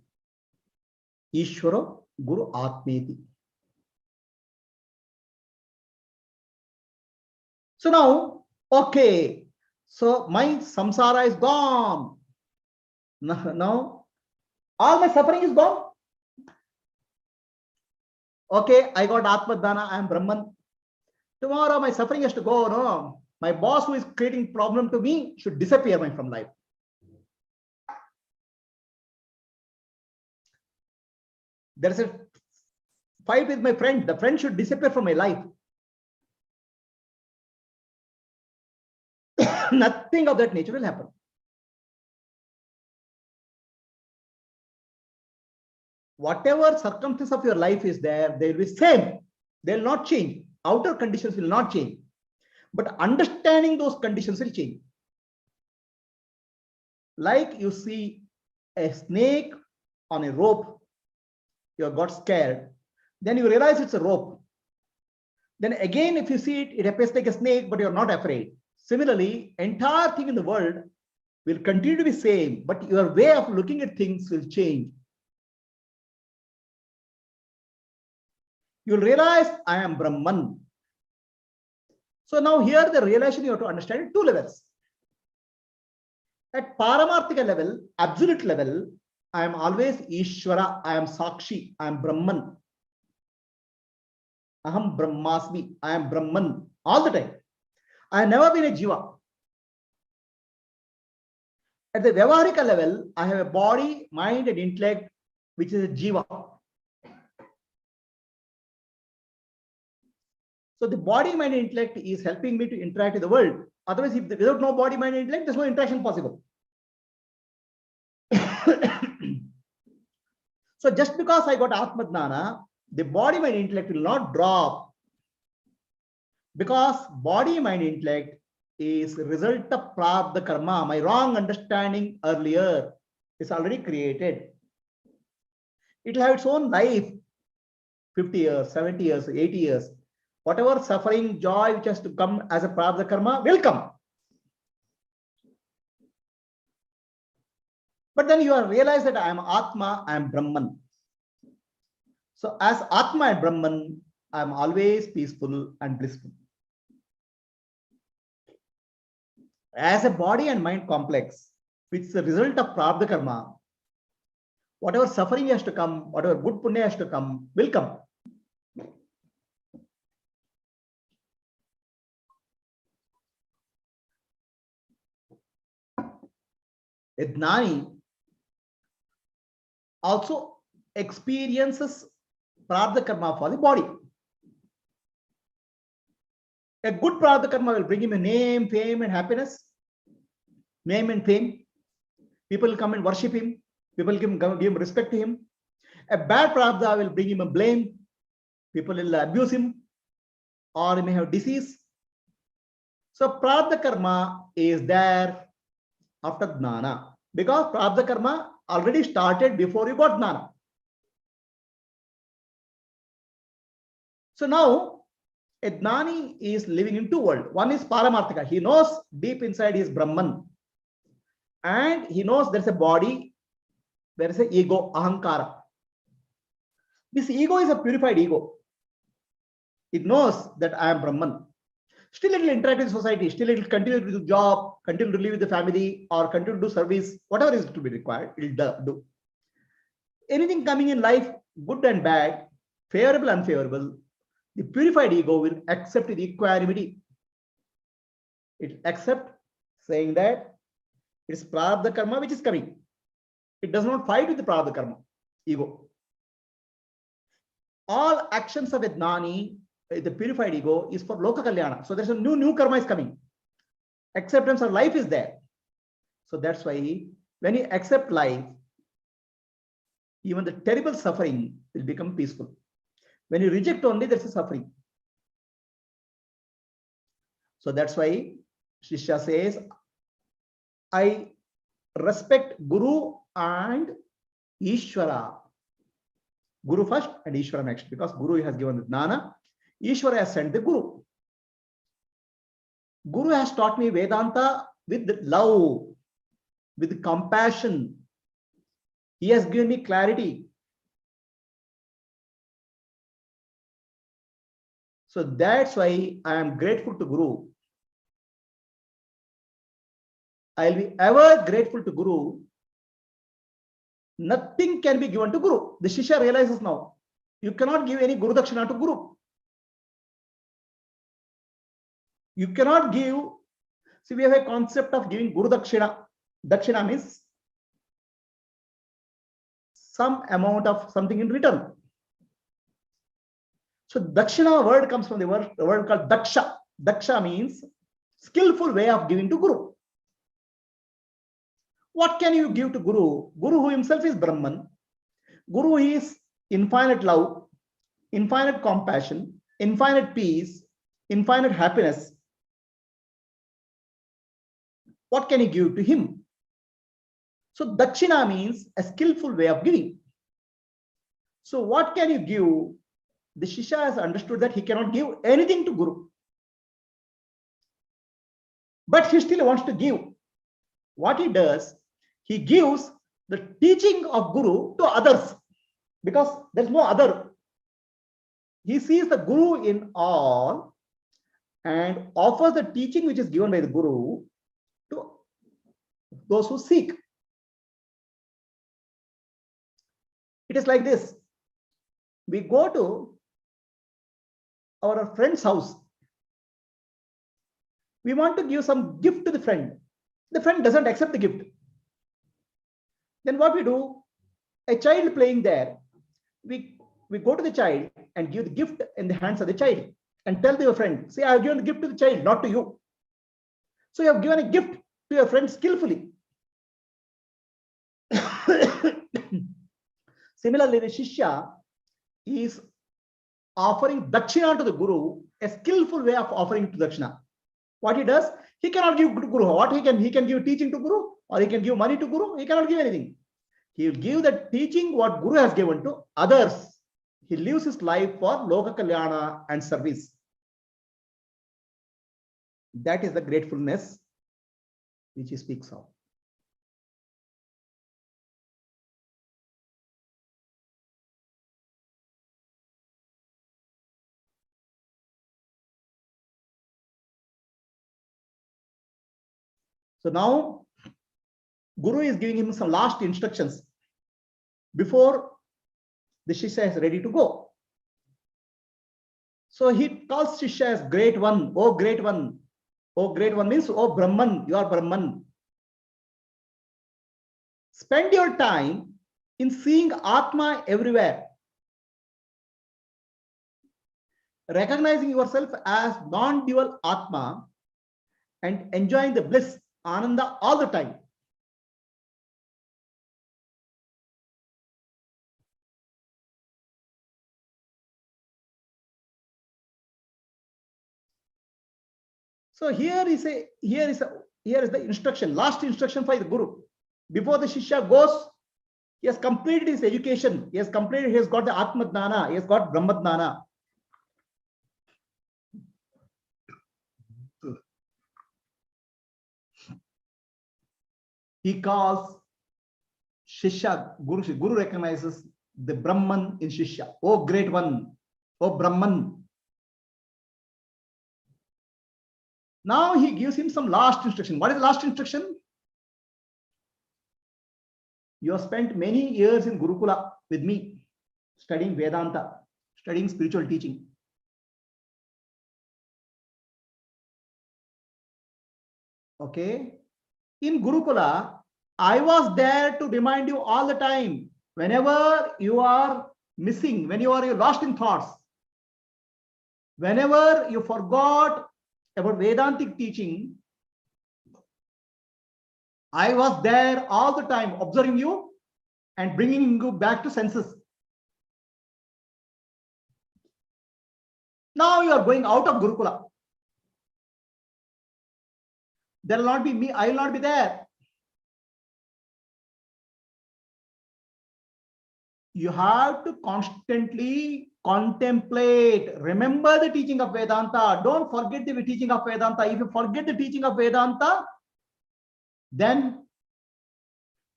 Ishvara Guru Atmeti. So now, okay, so my samsara is gone. Now, all my suffering is gone. Okay, I got Atma Dhyana, I am Brahman. Tomorrow my suffering has to go. No, my boss who is creating problem to me should disappear from life. There is a fight with my friend. The friend should disappear from my life. Nothing of that nature will happen. Whatever circumstance of your life is there, they will be same. They will not change. Outer conditions will not change. But understanding those conditions will change. Like you see a snake on a rope, you have got scared. Then you realize it's a rope. Then again, if you see it, it appears like a snake, but you're not afraid. Similarly, entire thing in the world will continue to be same, but your way of looking at things will change. You'll realize I am Brahman. So now here the realization you have to understand at two levels. At Paramarthika level, absolute level, I am always Ishvara, I am Sakshi, I am Brahman. Aham Brahmasmi, I am Brahman all the time. I have never been a jiva. At the Vyavarika level, I have a body, mind, and intellect, which is a jiva. So the body, mind, and intellect is helping me to interact with the world. Otherwise, without no body, mind, and intellect, there's no interaction possible. So just because I got Atma Jnana, the body, mind, intellect will not drop, because body, mind, intellect is a result of prarabdha karma. My wrong understanding earlier is already created. It will have its own life, 50 years, 70 years, 80 years. Whatever suffering, joy which has to come as a prarabdha karma will come. But then you realize that I am Atma, I am Brahman. So as Atma and Brahman, I am always peaceful and blissful. As a body and mind complex, which is the result of prarabdha karma, whatever suffering has to come, whatever good punya has to come, will come. A Jnani also experiences prarabdha karma for the body. A good prarabdha karma will bring him a name, fame, and happiness. Name and fame. People will come and worship him. People will give respect to him. A bad prarabdha will bring him a blame. People will abuse him, or he may have disease. So prarabdha karma is there after jnana, because prarabdha karma already started before you got jnana. So now a jnani is living in two worlds. One is paramarthika. He knows deep inside he is Brahman, and he knows there's a body, there is an ego, ahankara. This ego is a purified ego. It knows that I am Brahman. Still it will interact with society, still it will continue to do job, continue to live with the family, or continue to do service, whatever is to be required, it will do. Anything coming in life, good and bad, favorable, unfavorable, the purified ego will accept with equanimity. It will accept, saying that it's prarabdha karma which is coming. It does not fight with the prarabdha karma, ego. All actions of a jnani, the purified ego, is for loka kalyana. So there's a new karma is coming. Acceptance of life is there. So that's why when you accept life, even the terrible suffering will become peaceful. When you reject only, there's a suffering. So that's why Shishya says, I respect Guru and Ishvara. Guru first and Ishvara next, because Guru has given the Jnana, Ishvara has sent the Guru. Guru has taught me Vedanta with love, with compassion. He has given me clarity. So that's why I am grateful to Guru. I'll be ever grateful to Guru. Nothing can be given to Guru. The Shishya realizes now, you cannot give any Guru Dakshina to Guru. You cannot give. See, we have a concept of giving Guru Dakshina. Dakshina means some amount of something in return. So Dakshina word comes from the word called Daksha. Daksha means skillful way of giving to Guru. What can you give to Guru? Guru who himself is Brahman. Guru is infinite love, infinite compassion, infinite peace, infinite happiness. What can you give to him? So Dakshina means a skillful way of giving. So what can you give? The Shishya has understood that he cannot give anything to Guru. But he still wants to give. What he does, he gives the teaching of Guru to others, because there's no other. He sees the Guru in all and offers the teaching which is given by the Guru to those who seek. It is like this. We go to our friend's house. We want to give some gift to the friend. The friend doesn't accept the gift. Then what we do? A child playing there, we go to the child and give the gift in the hands of the child and tell your friend, say, I have given the gift to the child, not to you. So you have given a gift to your friend skillfully. Similarly, the Shishya is offering Dakshina to the Guru, a skillful way of offering to Dakshina. What he does, he cannot give to Guru. What he can give teaching to Guru, or he can give money to Guru. He cannot give anything. He will give the teaching what Guru has given to others. He lives his life for Loka Kalyana and service. That is the gratefulness which he speaks of. So now Guru is giving him some last instructions before the Shishya is ready to go. So he calls Shishya as great one. Oh, great one. Oh, great one means, oh, Brahman, you are Brahman. Spend your time in seeing Atma everywhere. Recognizing yourself as non-dual Atma and enjoying the bliss, Ananda, all the time. So here is the instruction, last instruction for the Guru. Before the Shishya goes, he has completed his education. He has got the Atma Dnana, he has got Brahma Dnana. He calls Shishya, Guru recognizes the Brahman in Shishya. Oh, great one. Oh, Brahman. Now he gives him some last instruction. What is the last instruction? You have spent many years in Gurukula with me, studying Vedanta, studying spiritual teaching. Okay. In Gurukula, I was there to remind you all the time. Whenever you are missing, when you are lost in thoughts, whenever you forgot about Vedantic teaching, I was there all the time observing you and bringing you back to senses. Now you are going out of Gurukula. There will not be me, I will not be there. You have to constantly contemplate. Remember the teaching of Vedanta. Don't forget the teaching of Vedanta. If you forget the teaching of Vedanta, then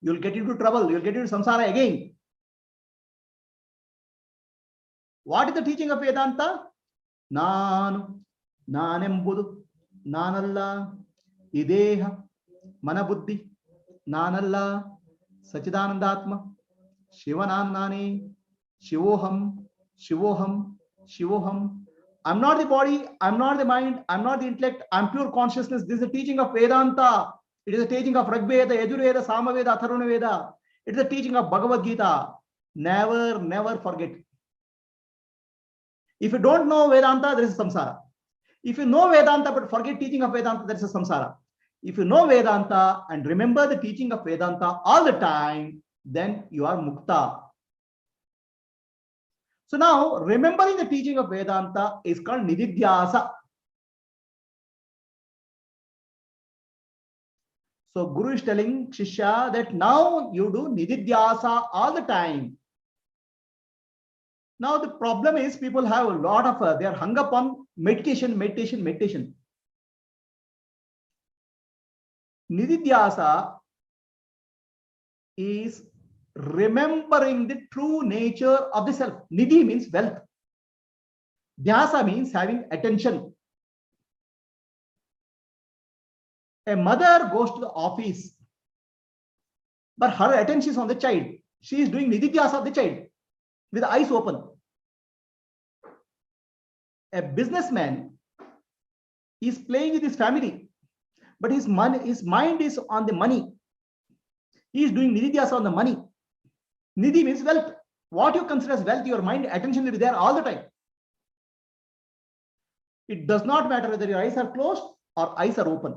you'll get into trouble. You'll get into samsara again. What is the teaching of Vedanta? Nanu, Nanembudu, Nanalla, Ideha, Manabuddhi, Nanalla, Sachidanandatma, Shivananani, Shivoham, Shivoham, Shivoham. I'm not the body, I'm not the mind, I'm not the intellect, I'm pure consciousness. This is the teaching of Vedanta. It is the teaching of Rigveda, Yajurveda, Samaveda, Atharvana Veda. It is the teaching of Bhagavad Gita. Never, never forget. If you don't know Vedanta, there is samsara. If you know Vedanta but forget teaching of Vedanta, there is a samsara. If you know Vedanta and remember the teaching of Vedanta all the time, then you are mukta. So now, remembering the teaching of Vedanta is called nididhyasa. So Guru is telling Shishya that now you do nididhyasa all the time. Now the problem is people have a lot of, they are hung up on meditation. Nididhyasa is remembering the true nature of the self. Nidhi means wealth. Dhyasa means having attention. A mother goes to the office, but her attention is on the child. She is doing nididhyasa of the child with the eyes open. A businessman He's playing with his family, but his mind is on the money. He is doing nididhyasa on the money. Nidhi means wealth. What you consider as wealth, your mind attention will be there all the time. It does not matter whether your eyes are closed or eyes are open.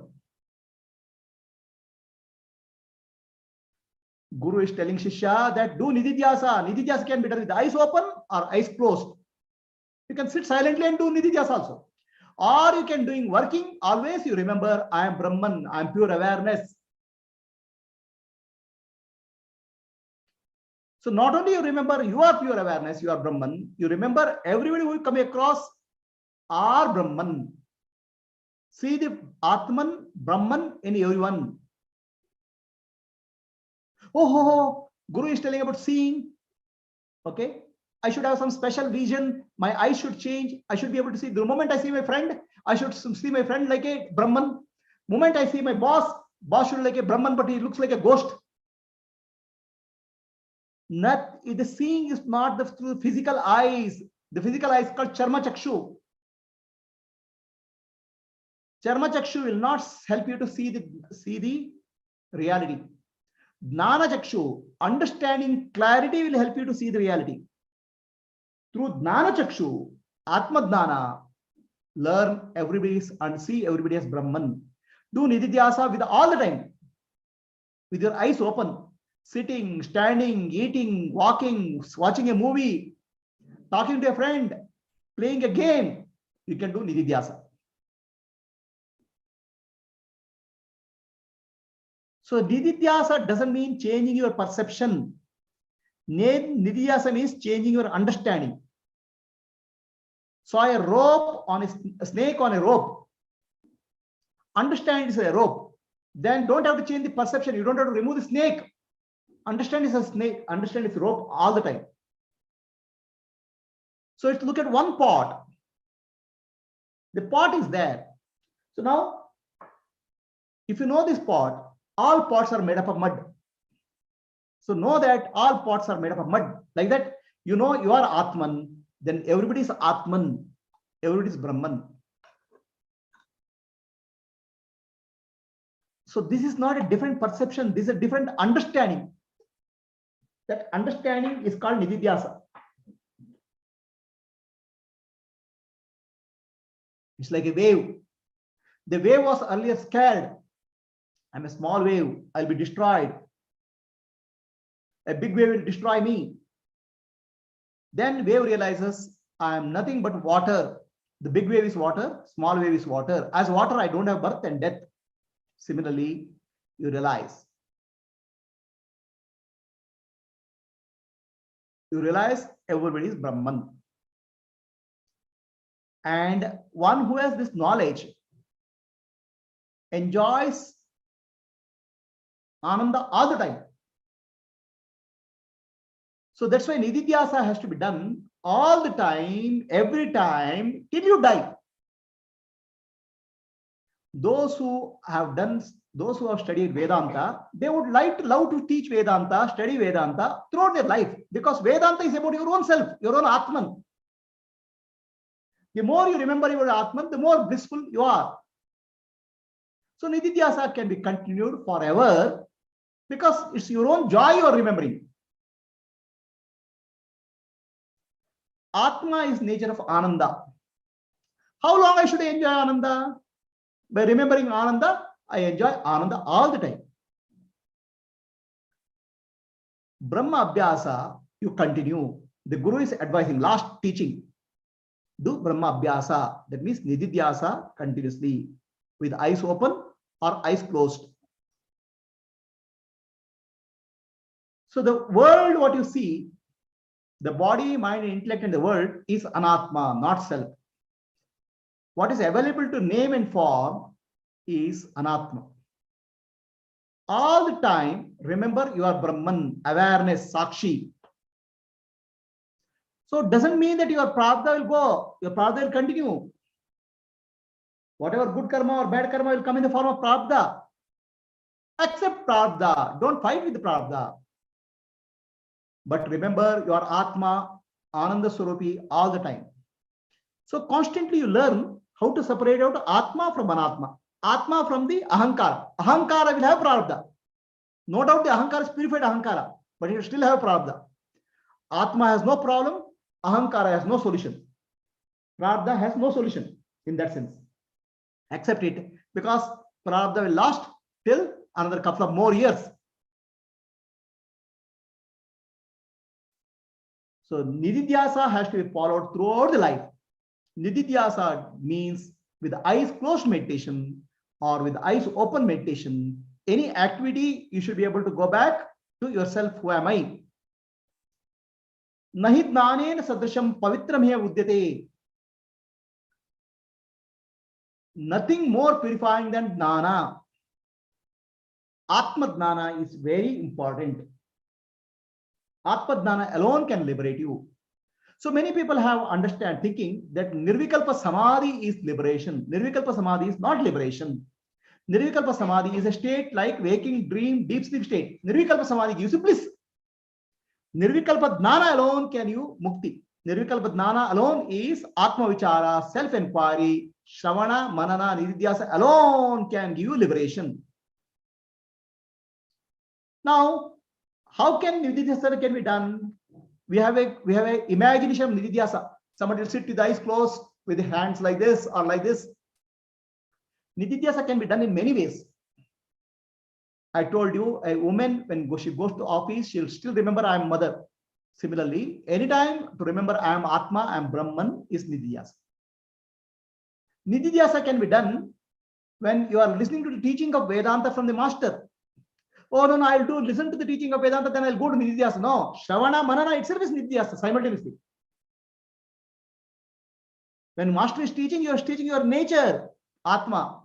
Guru is telling Shishya that do nididhyasa. Nididhyasa can be done with eyes open or eyes closed. You can sit silently and do nididhyasa also. Or you can doing working, always you remember, I am Brahman, I am pure awareness. So not only you remember you are pure awareness, you are Brahman, you remember everybody who you come across are Brahman. See the Atman, Brahman in everyone. Oh, Guru is telling about seeing. Okay. I should have some special vision. My eyes should change. I should be able to see. The moment I see my friend, I should see my friend like a Brahman. The moment I see my boss should look like a Brahman, but he looks like a ghost. The seeing is not through physical eyes. The physical eyes called charma chakshu. Charma chakshu will not help you to see the reality. Jnana chakshu, understanding clarity, will help you to see the reality. Through Jnana Chakshu, Atma Jnana, learn everybody's and see everybody as Brahman. Do nididhyasa with all the time, with your eyes open, sitting, standing, eating, walking, watching a movie, talking to a friend, playing a game. You can do nididhyasa. So nididhyasa doesn't mean changing your perception. Nididhyasa means changing your understanding. Saw a snake on a rope. Understand it's a rope. Then don't have to change the perception. You don't have to remove the snake. Understand it's a snake. Understand it's a rope all the time. So let's look at one pot. The pot is there. So now, if you know this pot, all pots are made up of mud. So know that all pots are made up of mud. Like that, you know you are Atman. Then everybody is Atman, everybody is Brahman. So this is not a different perception, this is a different understanding. That understanding is called nididhyasa. It's like a wave. The wave was earlier scared. I'm a small wave, I'll be destroyed. A big wave will destroy me. Then wave realizes I am nothing but water. The big wave is water, small wave is water. As water, I don't have birth and death. Similarly, you realize everybody is Brahman. And one who has this knowledge enjoys Ananda all the time. So that's why nididhyasa has to be done all the time, every time, till you die. Those who have studied Vedanta, they would love to teach Vedanta, study Vedanta throughout their life, because Vedanta is about your own self, your own Atman. The more you remember your Atman, the more blissful you are. So nididhyasa can be continued forever, because it's your own joy you are remembering. Atma is nature of Ananda. How long I should enjoy Ananda? By remembering Ananda, I enjoy Ananda all the time. Brahma Abhyasa, you continue. The Guru is advising, last teaching. Do Brahma Abhyasa. That means nididhyasa continuously with eyes open or eyes closed. So the world, what you see, the body, mind, intellect, and the world is anatma, not self. What is available to name and form is anatma. All the time, remember you are Brahman, awareness, sakshi. So it doesn't mean that your prarabdha will go, your prarabdha will continue. Whatever good karma or bad karma will come in the form of prarabdha. Accept prarabdha, don't fight with the prarabdha. But remember, you are Atma, Ananda Swarupi all the time. So constantly you learn How to separate out Atma from Anatma? Atma from the Ahankara. Ahankara will have Prarabdha. No doubt the Ahankara is purified Ahankara, but it will still have Prarabdha. Atma has no problem. Ahankara has no solution. Prarabdha has no solution in that sense. Accept it, because Prarabdha will last till another couple of more years. So Nididhyasa has to be followed throughout the life. Nididhyasa means with the eyes closed meditation or with the eyes open meditation. Any activity, you should be able to go back to yourself. Who am I? Nahi jnanena sadrisham pavitram he udyate. Nothing more purifying than jnana. Atma jnana is very important. Atma jnana alone can liberate you. So many people have thinking that Nirvikalpa Samadhi is liberation. Nirvikalpa Samadhi is not liberation. Nirvikalpa Samadhi is a state like waking, dream, deep sleep state. Nirvikalpa Samadhi gives you bliss. Nirvikalpa Jnana alone can you mukti. Nirvikalpa Jnana alone is Atma Vichara, self-enquiry, Shravana, Manana, Nididhyasa alone can give you liberation. Now, how can Nididhyasa can be done? We have a imagination of Nididhyasa. Somebody will sit with the eyes closed, with the hands like this or like this. Nididhyasa can be done in many ways. I told you, a woman, when she goes to office, she'll still remember I am mother. Similarly, anytime to remember I am Atma, I am Brahman is Nididhyasa. Nididhyasa can be done when you are listening to the teaching of Vedanta from the master. Oh, no, I'll listen to the teaching of Vedanta, then I'll go to Nididhyasa. No, Shravana, Manana itself is Nididhyasa simultaneously. When master is teaching, you are teaching your nature, Atma.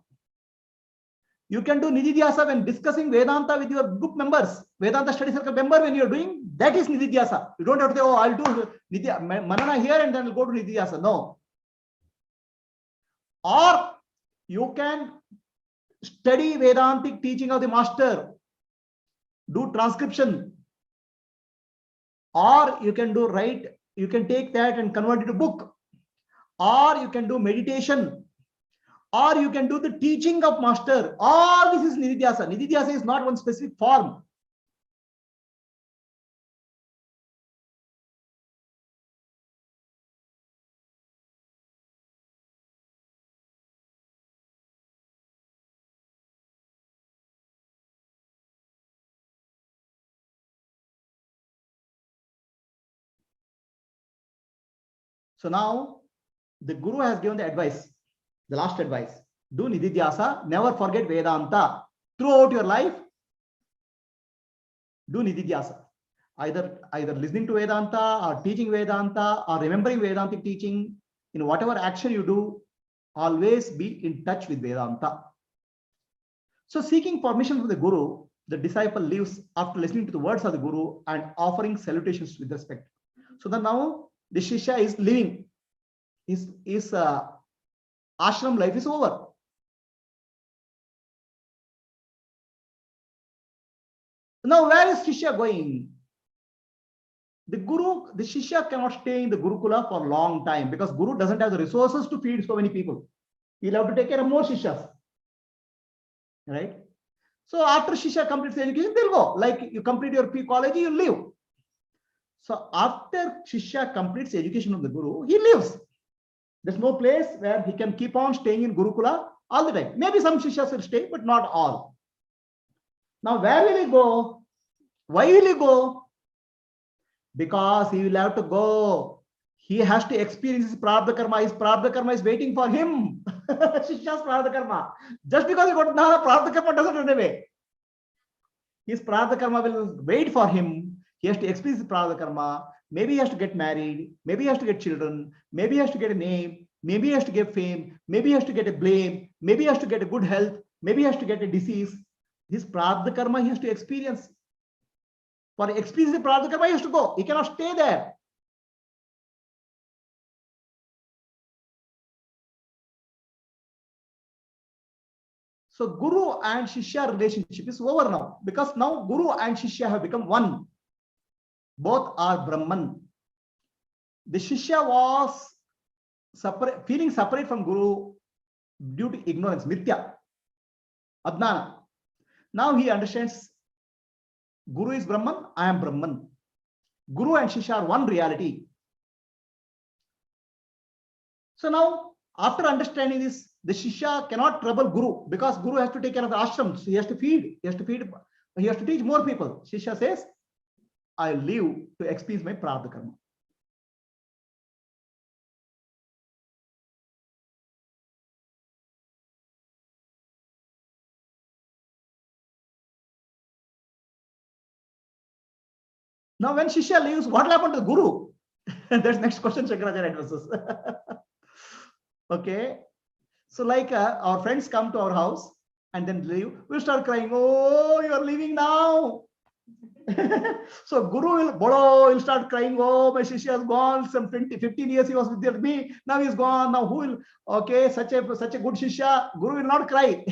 You can do Nididhyasa when discussing Vedanta with your group members, Vedanta study circle member, when you are doing, that is Nididhyasa. You don't have to say, oh, I'll do Manana here and then I'll go to Nididhyasa. No. Or you can study Vedantic teaching of the master, do transcription, or you can do you can take that and convert it to book, or you can do meditation, or you can do the teaching of master. All this is Nididhyasa. Nididhyasa is not one specific form. So now the Guru has given the advice, the last advice. Do Nididhyasa, never forget Vedanta. Throughout your life, do Nididhyasa. Either listening to Vedanta or teaching Vedanta or remembering Vedantic teaching. In whatever action you do, always be in touch with Vedanta. So seeking permission from the Guru, the disciple lives after listening to the words of the Guru and offering salutations with respect. So then now the Shishya is living. His ashram life is over. Now where is Shishya going? The Shishya cannot stay in the Gurukula for a long time because Guru doesn't have the resources to feed so many people. He'll have to take care of more Shishyas. Right? So after Shishya completes the education, they'll go. Like you complete your P-college, you leave. So after Shishya completes the education of the Guru, he lives. There's no place where he can keep on staying in Gurukula all the time. Maybe some Shishyas will stay, but not all. Now where will he go? Why will he go? Because he will have to go. He has to experience his Prarabdha Karma. His Prarabdha Karma is waiting for him. Shishya's Prarabdha Karma. Just because he got Jnana, Prarabdha Karma doesn't run away. His Prarabdha Karma will wait for him. He has to experience his Prarabdha Karma. Maybe he has to get married. Maybe he has to get children. Maybe he has to get a name. Maybe he has to get fame. Maybe he has to get a blame. Maybe he has to get a good health. Maybe he has to get a disease. His Prarabdha Karma he has to experience. For experiencing the Prarabdha Karma, he has to go. He cannot stay there. So Guru and Shishya relationship is over now, because now Guru and Shishya have become one. Both are Brahman. The Shishya was feeling separate from Guru due to ignorance, mithya, adnana. Now he understands Guru is Brahman, I am Brahman. Guru and Shishya are one reality. So now, after understanding this, the Shishya cannot trouble Guru because Guru has to take care of the ashrams. He has to feed. He has to teach more people. Shishya says, I live to experience my prarabdha karma. Now, when Shishya leaves, what will happen to the Guru? That's next question Shankaracharya addresses. Okay. So like our friends come to our house and then leave, we'll start crying, oh, you're leaving now. So Guru will start crying, oh, my Shishya has gone, some 15 years he was with me, now he's gone, now who will, okay, such a good Shishya, Guru will not cry.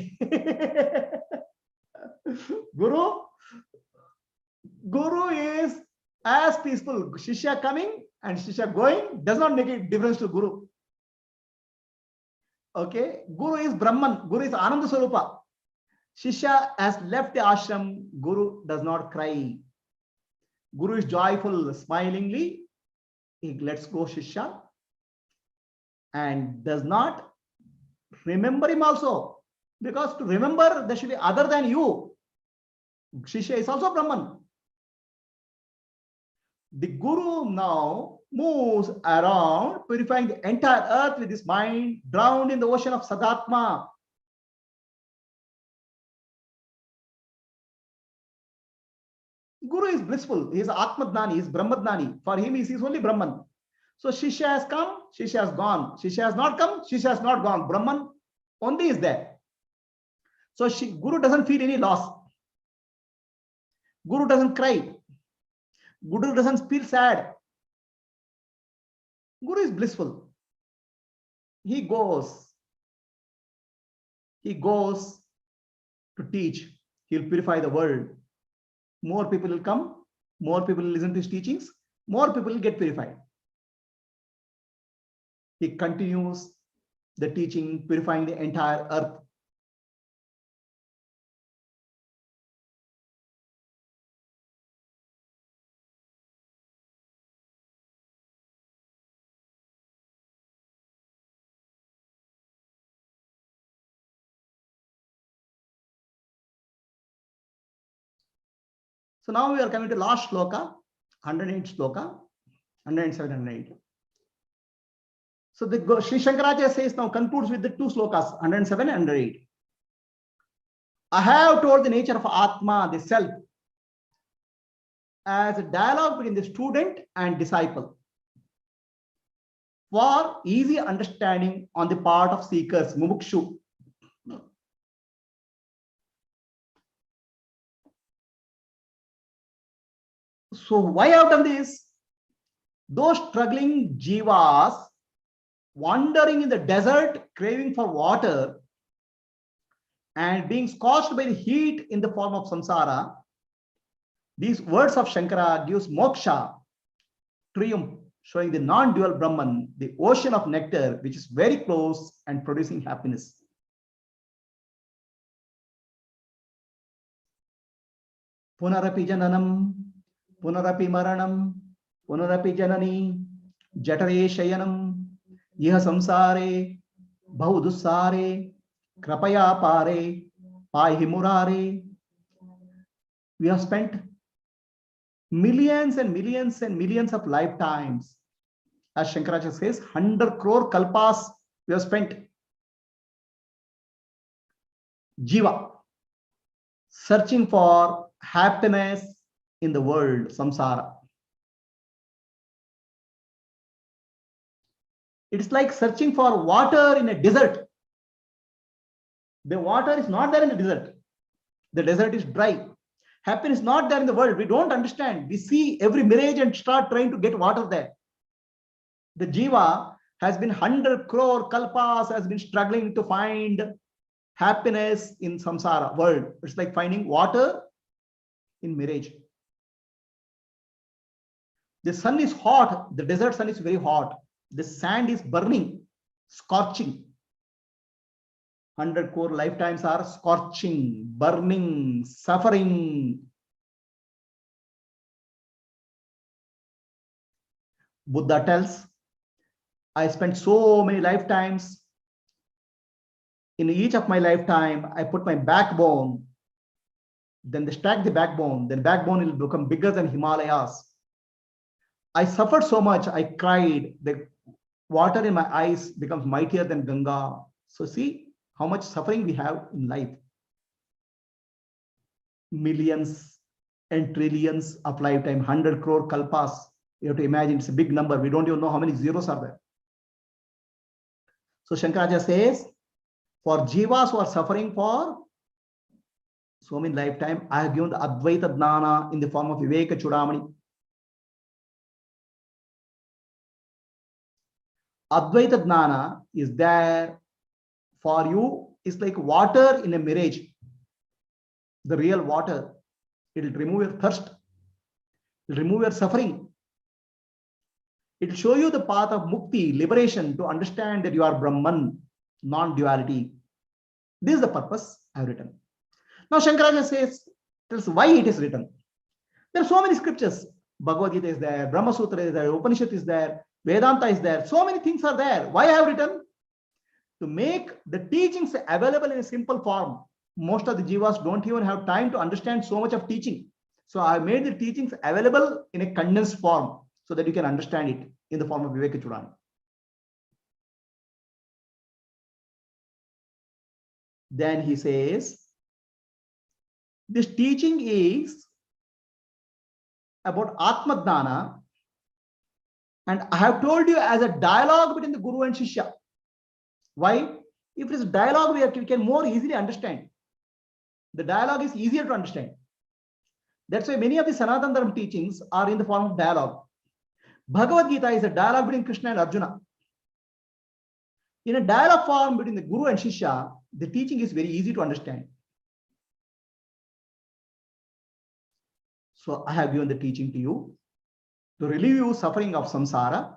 Guru is as peaceful. Shishya coming and Shishya going does not make a difference to Guru. Okay, Guru is Brahman, Guru is Ananda Swarupa. Shishya has left the ashram, Guru does not cry. Guru is joyful, smilingly, he lets go Shishya and does not remember him also. Because to remember, there should be other than you. Shishya is also Brahman. The Guru now moves around, purifying the entire earth with his mind, drowned in the ocean of Sadatma. Guru is blissful. He is Atma-dnani, he is Brahma-dnani. For him, he sees only Brahman. So Shishya has come, Shishya has gone. Shishya has not come, Shishya has not gone. Brahman only is there. So Guru doesn't feel any loss. Guru doesn't cry. Guru doesn't feel sad. Guru is blissful. He goes to teach. He'll purify the world. More people will come. More people will listen to his teachings. More people will get purified. He continues the teaching, purifying the entire earth. So now we are coming to last shloka, 108 shloka, 107, 108. So the Sri Shankaracharya says now concludes with the two slokas, 107 and 108. I have told the nature of Atma, the self, as a dialogue between the student and disciple for easy understanding on the part of seekers, mumukshu. So why I have done this? Those struggling jivas wandering in the desert, craving for water and being scorched by the heat in the form of samsara, these words of Shankara gives moksha, triumph, showing the non-dual Brahman, the ocean of nectar, which is very close and producing happiness. Punarapi jananam, punarapi maranam, punarapi janani, jatare shayanam, iha samsare, bahudussare, krapaya pare, paihi murare. We have spent millions and millions and millions of lifetimes. As Shankaracharya says, 100 crore kalpas we have spent. Jiva, searching for happiness in the world, samsara. It's like searching for water in a desert. The water is not there in the desert. The desert is dry. Happiness is not there in the world. We don't understand. We see every mirage and start trying to get water there. The jiva has been 100 crore kalpas, has been struggling to find happiness in samsara world. It's like finding water in mirage. The sun is hot. The desert sun is very hot. The sand is burning, scorching. 100 crore lifetimes are scorching, burning, suffering. Buddha tells, I spent so many lifetimes. In each of my lifetime, I put my backbone. Then they stack the backbone. Then backbone will become bigger than Himalayas. I suffered so much. I cried. The water in my eyes becomes mightier than Ganga. So see how much suffering we have in life. Millions and trillions of lifetime, 100 crore kalpas. You have to imagine, it's a big number. We don't even know how many zeros are there. So Shankaracharya says, for jivas who are suffering for so many lifetime, I have given the Advaita Jnana in the form of Viveka Chudamani. Advaita Jnana is there for you. It's like water in a mirage. The real water. It will remove your thirst. It will remove your suffering. It will show you the path of mukti, liberation, to understand that you are Brahman, non-duality. This is the purpose I have written. Now Shankaracharya tells why it is written. There are so many scriptures. Bhagavad Gita is there, Brahmasutras is there, Upanishad is there, Vedanta is there. So many things are there. Why I have written? To make the teachings available in a simple form. Most of the jivas don't even have time to understand so much of teaching. So I made the teachings available in a condensed form so that you can understand it in the form of Viveka Chudamani. Then he says, this teaching is about Atma Jnana, and I have told you as a dialogue between the Guru and Shishya. Why? If it is dialogue, we can more easily understand. The dialogue is easier to understand. That's why many of the Sanatana Dharma teachings are in the form of dialogue. Bhagavad Gita is a dialogue between Krishna and Arjuna. In a dialogue form between the Guru and Shishya, the teaching is very easy to understand. So I have given the teaching to you to relieve you suffering of samsara,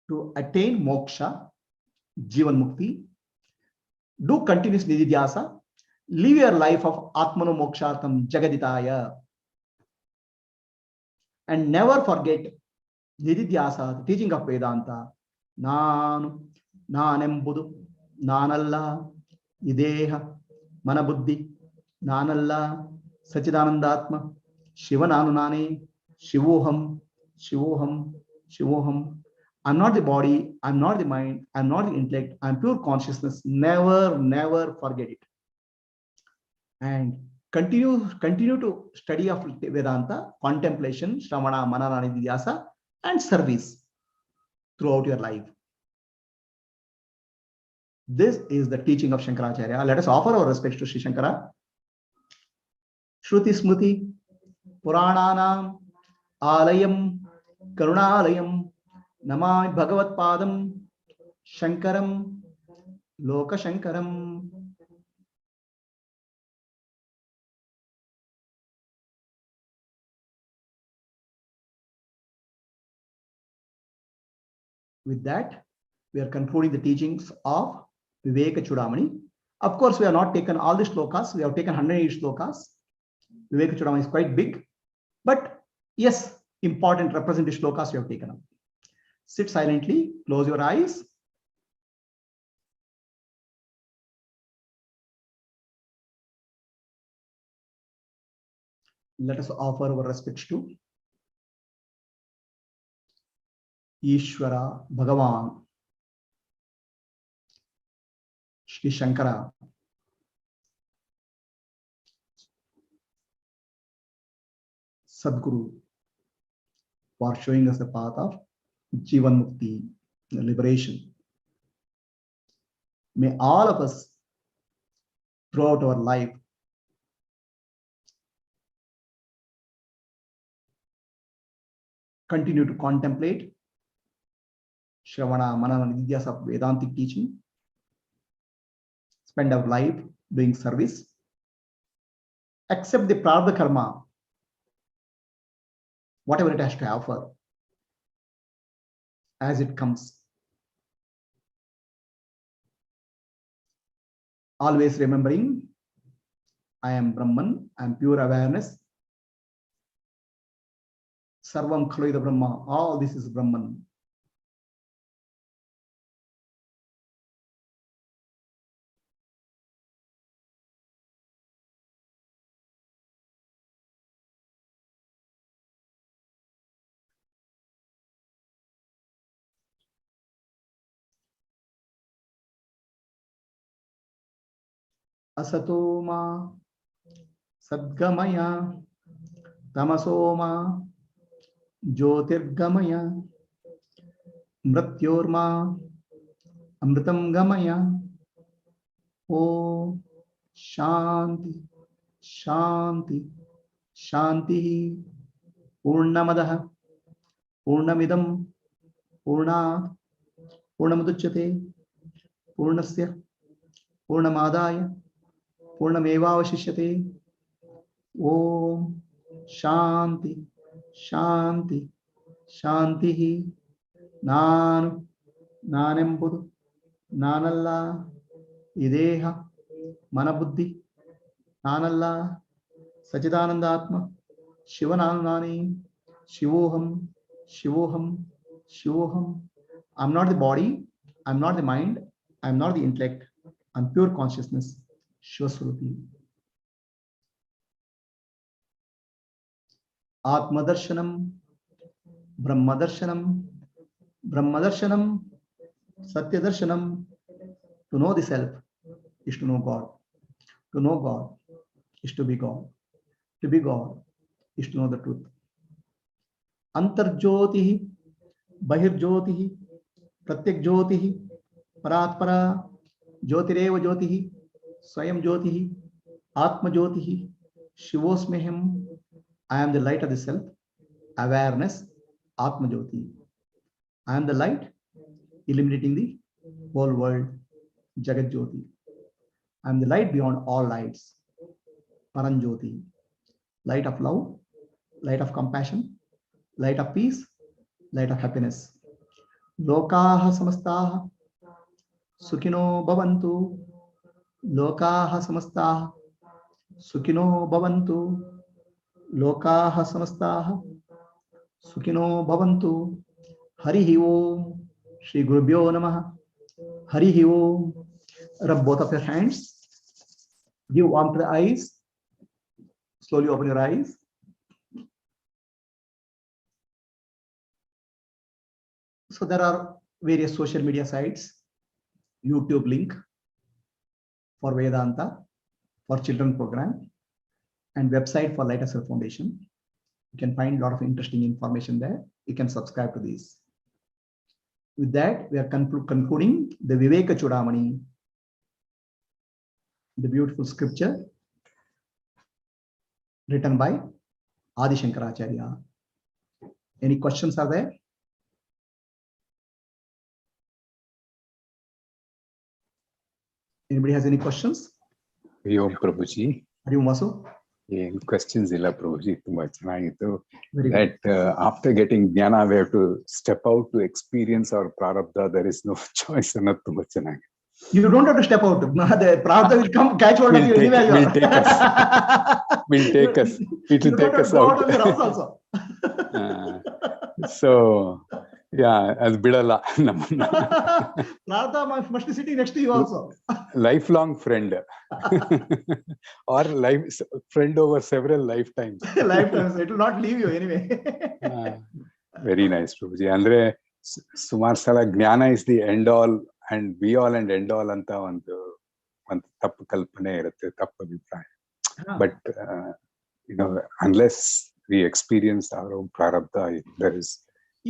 to attain moksha, jivan mukti, do continuous nididhyasa, live your life of atmano mokshartam jagaditaya, and never forget nididhyasa, the teaching of Vedanta. Nanu, nanembudu, nanalla, ideha, manabuddhi, nanalla, sachidanandatma, shivananunane, shivoham, shivoham, shivoham. I'm not the body, I'm not the mind, I'm not the intellect, I'm pure consciousness. Never, never forget it. And continue to study of Vedanta, contemplation, Shravana, Manana, Nidhyasa, and service throughout your life. This is the teaching of Shankaracharya. Let us offer our respects to Sri Shankara. Shruti Smruti, Purananam, Alayam, Karunalayam, Namai Bhagavat Padam, Shankaram, Loka Shankaram. With that, we are concluding the teachings of Viveka Chudamani. Of course, we have not taken all the shlokas. We have taken 180 shlokas. Viveka Chudamani is quite big. But yes, important representative shlokas we have taken up. Sit silently, close your eyes. Let us offer our respects to Ishvara, Bhagavan, Shri Shankara, Sadguru, for showing us the path of Jivan Mukti, liberation. May all of us throughout our life continue to contemplate Shravana, Manana, Nidhyasa of Vedantic teaching, spend our life doing service, accept the prarabdha karma, whatever it has to offer, as it comes. Always remembering, I am Brahman, I am pure awareness. Sarvam khalu idam Brahma, all this is Brahman. Asatoma sadgamaya tamasoma jyotirgamaya mrityorma amritam gamaya. Om Shanti Shanti Shanti. Purnamadaha Purnamidam Purnat Purnamuduchyate Purnasya Purnamadaya Purnamevavashishyate. Om Shanti Shanti Shanti. Nanu Nanembudu Nanalla Ideha Manabuddhi Nanalla Sachidananda Atma Shivananani Shivoham Shivoham Shivoham. I'm not the body, I'm not the mind, I'm not the intellect, I'm pure consciousness, Shivaswarupi. Atma Darshanam Brahma Darshanam Brahma Darshanam Satya Darshanam. To know the self is to know God. To know God is to be God. To be God is to know the truth. Antarjyotihi Bahirjyotihi Pratyak Jyotihi Paratpara Jyotireva Jyotihi Swayam Jyotihi Atma Jyotihi Shivosmeham. I am the light of the self, awareness, Atma Jyoti. I am the light illuminating the whole world, Jagat Jyoti. I am the light beyond all lights, Paran Jyoti. Light of love, light of compassion, light of peace, light of happiness. Lokaha samastaha Sukhino bhavantu. Lokaha samastaha Sukhino bhavantu. Lokaha samastaha Sukhino bhavantu. Harihi Om. Shri Gurubhyo Namaha. Harihi Om. Rub both of your hands. Give warmth to the eyes. Slowly open your eyes. So there are various social media sites, YouTube link for Vedanta, for children program, and website for Light of Self Foundation. You can find a lot of interesting information there. You can subscribe to these. With that, we are concluding the Viveka Chudamani, the beautiful scripture written by Adi Shankaracharya. Any questions are there? Anybody has any questions? Om Prabhuji. Hari Om Vasu. Questions illa Prabhuji, tumba chennagittu. That after getting jnana, we have to step out to experience our prarabdha. There is no choice. Annathu tumba chennagittu. You don't have to step out. The prarabdha will come catch hold of you anywhere you are. Will take us. It will take us out. Also. So, yeah, as bidala. Prarabdha must be sitting next to you also. Lifelong friend. Or friend over several lifetimes. Lifetimes. It will not leave you anyway. Very nice, Prabhuji. Andre, Sumar Sala, Jnana is the end all and be all and end all anta ಒಂದು ತಪ್ಪು ಕಲ್ಪನೆ ಇರುತ್ತೆ, ತಪ್ಪು ಅಭಿಪ್ರಾಯ. But unless we experience our own prarabdha, there is.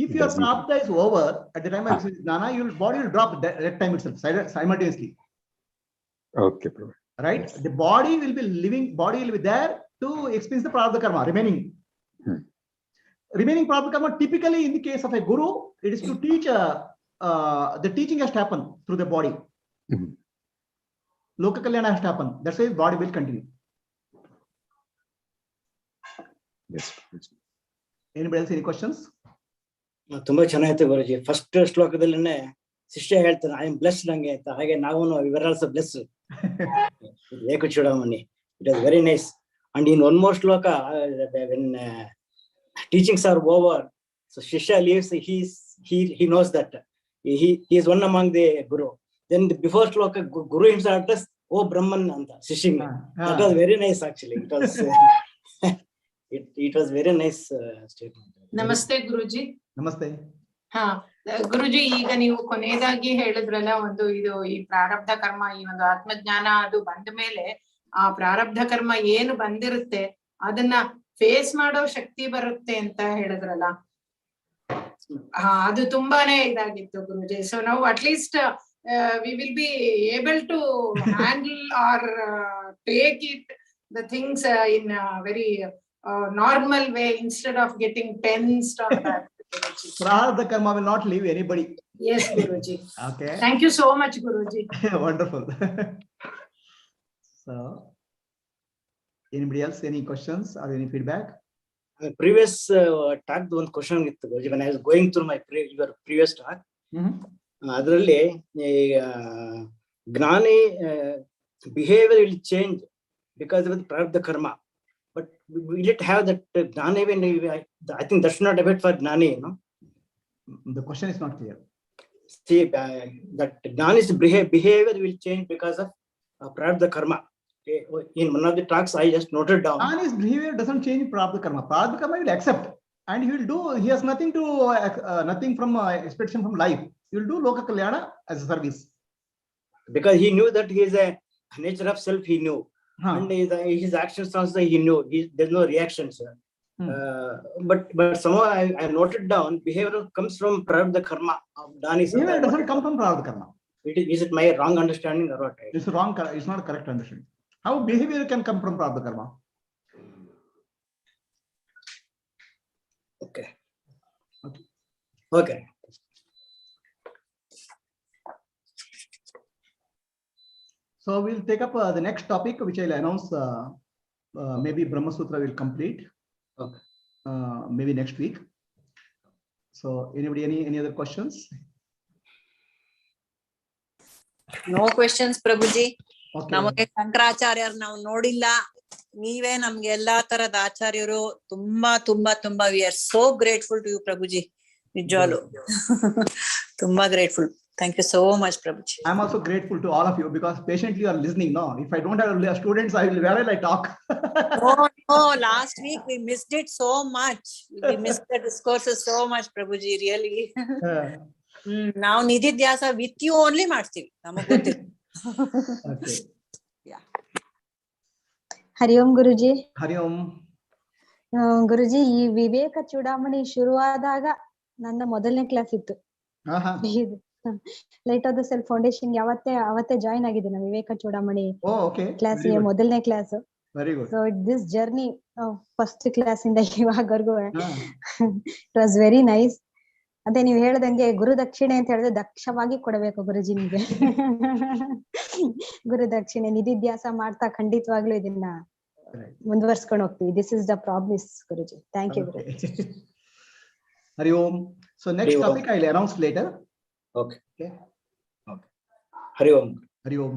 If your prarabdha is over at the time of jnana, your body will drop that time itself simultaneously. Okay, Prabhuji. Right? Yes. The body will be living. Body will be there to experience the prarabdha karma remaining. Remaining prarabdha karma, typically in the case of a guru, it is to teach. The teaching has to happen through the body. Loka kalyana has to happen. That's why body will continue. Yes. Anybody else any questions? ತುಂಬಾ ಚೆನ್ನಾಗಿತ್ತು ಗುರುಜಿ. First ಶ್ಲೋಕದಲ್ಲಿನೇ ಶಿಷ್ಯ ಹೇಳ್ತಾನೆ I am blessed ನಂಗೆ ಅಂತ. ಹಾಗೆ ನಾವು we are also blessed. Ekachudamani. It was very nice. And in one more shloka, when teachings are over, so Shishya leaves, he knows that he is one among the Guru. Then before shloka, Guru himself does, oh Brahman Anta, Shishya. That was very nice actually. It was it was very nice statement. Namaste Guruji. Namaste. ಹಾ ಗುರುಜಿ, ಈಗ ನೀವು ಕೊನೆಯದಾಗಿ ಹೇಳಿದ್ರಲ್ಲ, ಒಂದು ಇದು ಈ ಪ್ರಾರಬ್ಧ ಕರ್ಮ, ಈ ಒಂದು ಆತ್ಮಜ್ಞಾನ ಅದು ಬಂದ ಮೇಲೆ ಆ ಪ್ರಾರಬ್ಧ ಕರ್ಮ ಏನು ಬಂದಿರುತ್ತೆ ಅದನ್ನ ಫೇಸ್ ಮಾಡೋ ಶಕ್ತಿ ಬರುತ್ತೆ ಅಂತ ಹೇಳಿದ್ರಲ್ಲ. ಅದು ತುಂಬಾನೇ ಇದಾಗಿತ್ತು ಗುರುಜಿ. ಸೊ ನಾವು at least we will be able to handle or take it the things in a very normal way instead of getting tensed on that. Prarabdha karma will not leave anybody. Yes, Guruji. Okay. Thank you so much, Guruji. Wonderful. So, anybody else, any questions or any feedback? Previous talk, one question Guruji, when I was going through my your previous talk, ಅದರಲ್ಲಿ ಜ್ಞಾನಿ behavior will change because of the prarabdha karma. But will it have that gnana even? I think that's not a bit for gnani, you know. The question is not clear. See, that gnani's behavior will change because of prarabdha karma. Okay. In one of the talks, I just noted down. Gnani's behavior doesn't change prarabdha karma. Prarabdha karma will accept, and he will do. He has nothing to nothing from expectation from life. He will do loka kalyana as a service. Because he knew that he is a nature of self. He knew. And his actions also he knew. There's no reaction, sir. But somehow I noted down behavior comes from prarabdha karma of Dani. Behavior doesn't come from prarabdha karma. Is it my wrong understanding or what? It's wrong. It's not a correct understanding. How behavior can come from prarabdha karma? Okay. Okay. So we'll take up the next topic, which I'll announce. Maybe Brahma Sutra will complete. Okay. Maybe next week. So anybody, any other questions? No questions, Prabhuji. Okay. ನಮಗೆ ಶಂಕರಾಚಾರ್ಯರು ನಾವು ನೋಡಿಲ್ಲ, ನೀವೇ ನಮ್ಗೆ ಎಲ್ಲಾ ತರದ ಆಚಾರ್ಯರು. ತುಂಬಾ ತುಂಬಾ ತುಂಬಾ we are so grateful to you Prabhuji. ನಿಜವಾಗ್ಲು ತುಂಬಾ grateful. Thank you so much, Prabhuji. I'm also grateful to all of you because patiently you are listening. No, if I don't have students, I will where will I talk? No, last week we missed it so much. We missed the discourses so much, Prabhuji. Really. Now Nididhyasa with you only ಮಾಡ್ತೀವಿ. ನಮಗೆ ಗೊತ್ತಿಲ್ಲ. Okay. Yeah. ಹರಿ ಓಂ ಗುರುಜಿ. ಹರಿ ಓಂ. ಗುರುಜಿ, ಈ ವಿವೇಕ ಚೂಡಾಮಣಿ ಶುರುವಾದಾಗ ನನ್ನ ಮೊದಲನೇ class ಇತ್ತು. Light off the self foundation ಅವತ್ತೇ join ಆಗಿದ್ದೀನಿ ವಿವೇಕ ಚೂಡಾಮಣಿ ಕ್ಲಾಸ್ಗೆ, ಮೊದಲನೇ class. So this journey first class ಇಂದ ಇವಾಗವರೆಗೂ ಇಟ್ ವಾಸ್ ವೆರಿ ನೈಸ್. ಅದೇ ನೀವು ಹೇಳ್ದಂಗೆ ಗುರು ದಕ್ಷಿಣೆ ಅಂತ ಹೇಳಿದ್ರೆ ದಕ್ಷವಾಗಿ ಕೊಡಬೇಕು ಗುರುಜಿ ನಿಮ್ಗೆ. ಗುರು ದಕ್ಷಿಣೆ ನಿಧಿಧ್ಯಾಸ ಮಾಡ್ತಾ ಖಂಡಿತವಾಗ್ಲೂ ಇದನ್ನ ಮುಂದುವರ್ಸ್ಕೊಂಡು ಹೋಗ್ತೀವಿ. This is the promise Guruji. Thank you Guruji. Hari Om. So next topic I'll announce later. Okay. Hari Om. Hari Om.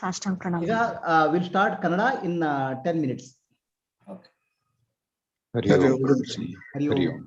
ಸಾಷ್ಟಾಂಗ ಪ್ರಣಾಮ. ಈಗ we'll start Kannada in 10 minutes. Okay. Hari Om. Hari Om.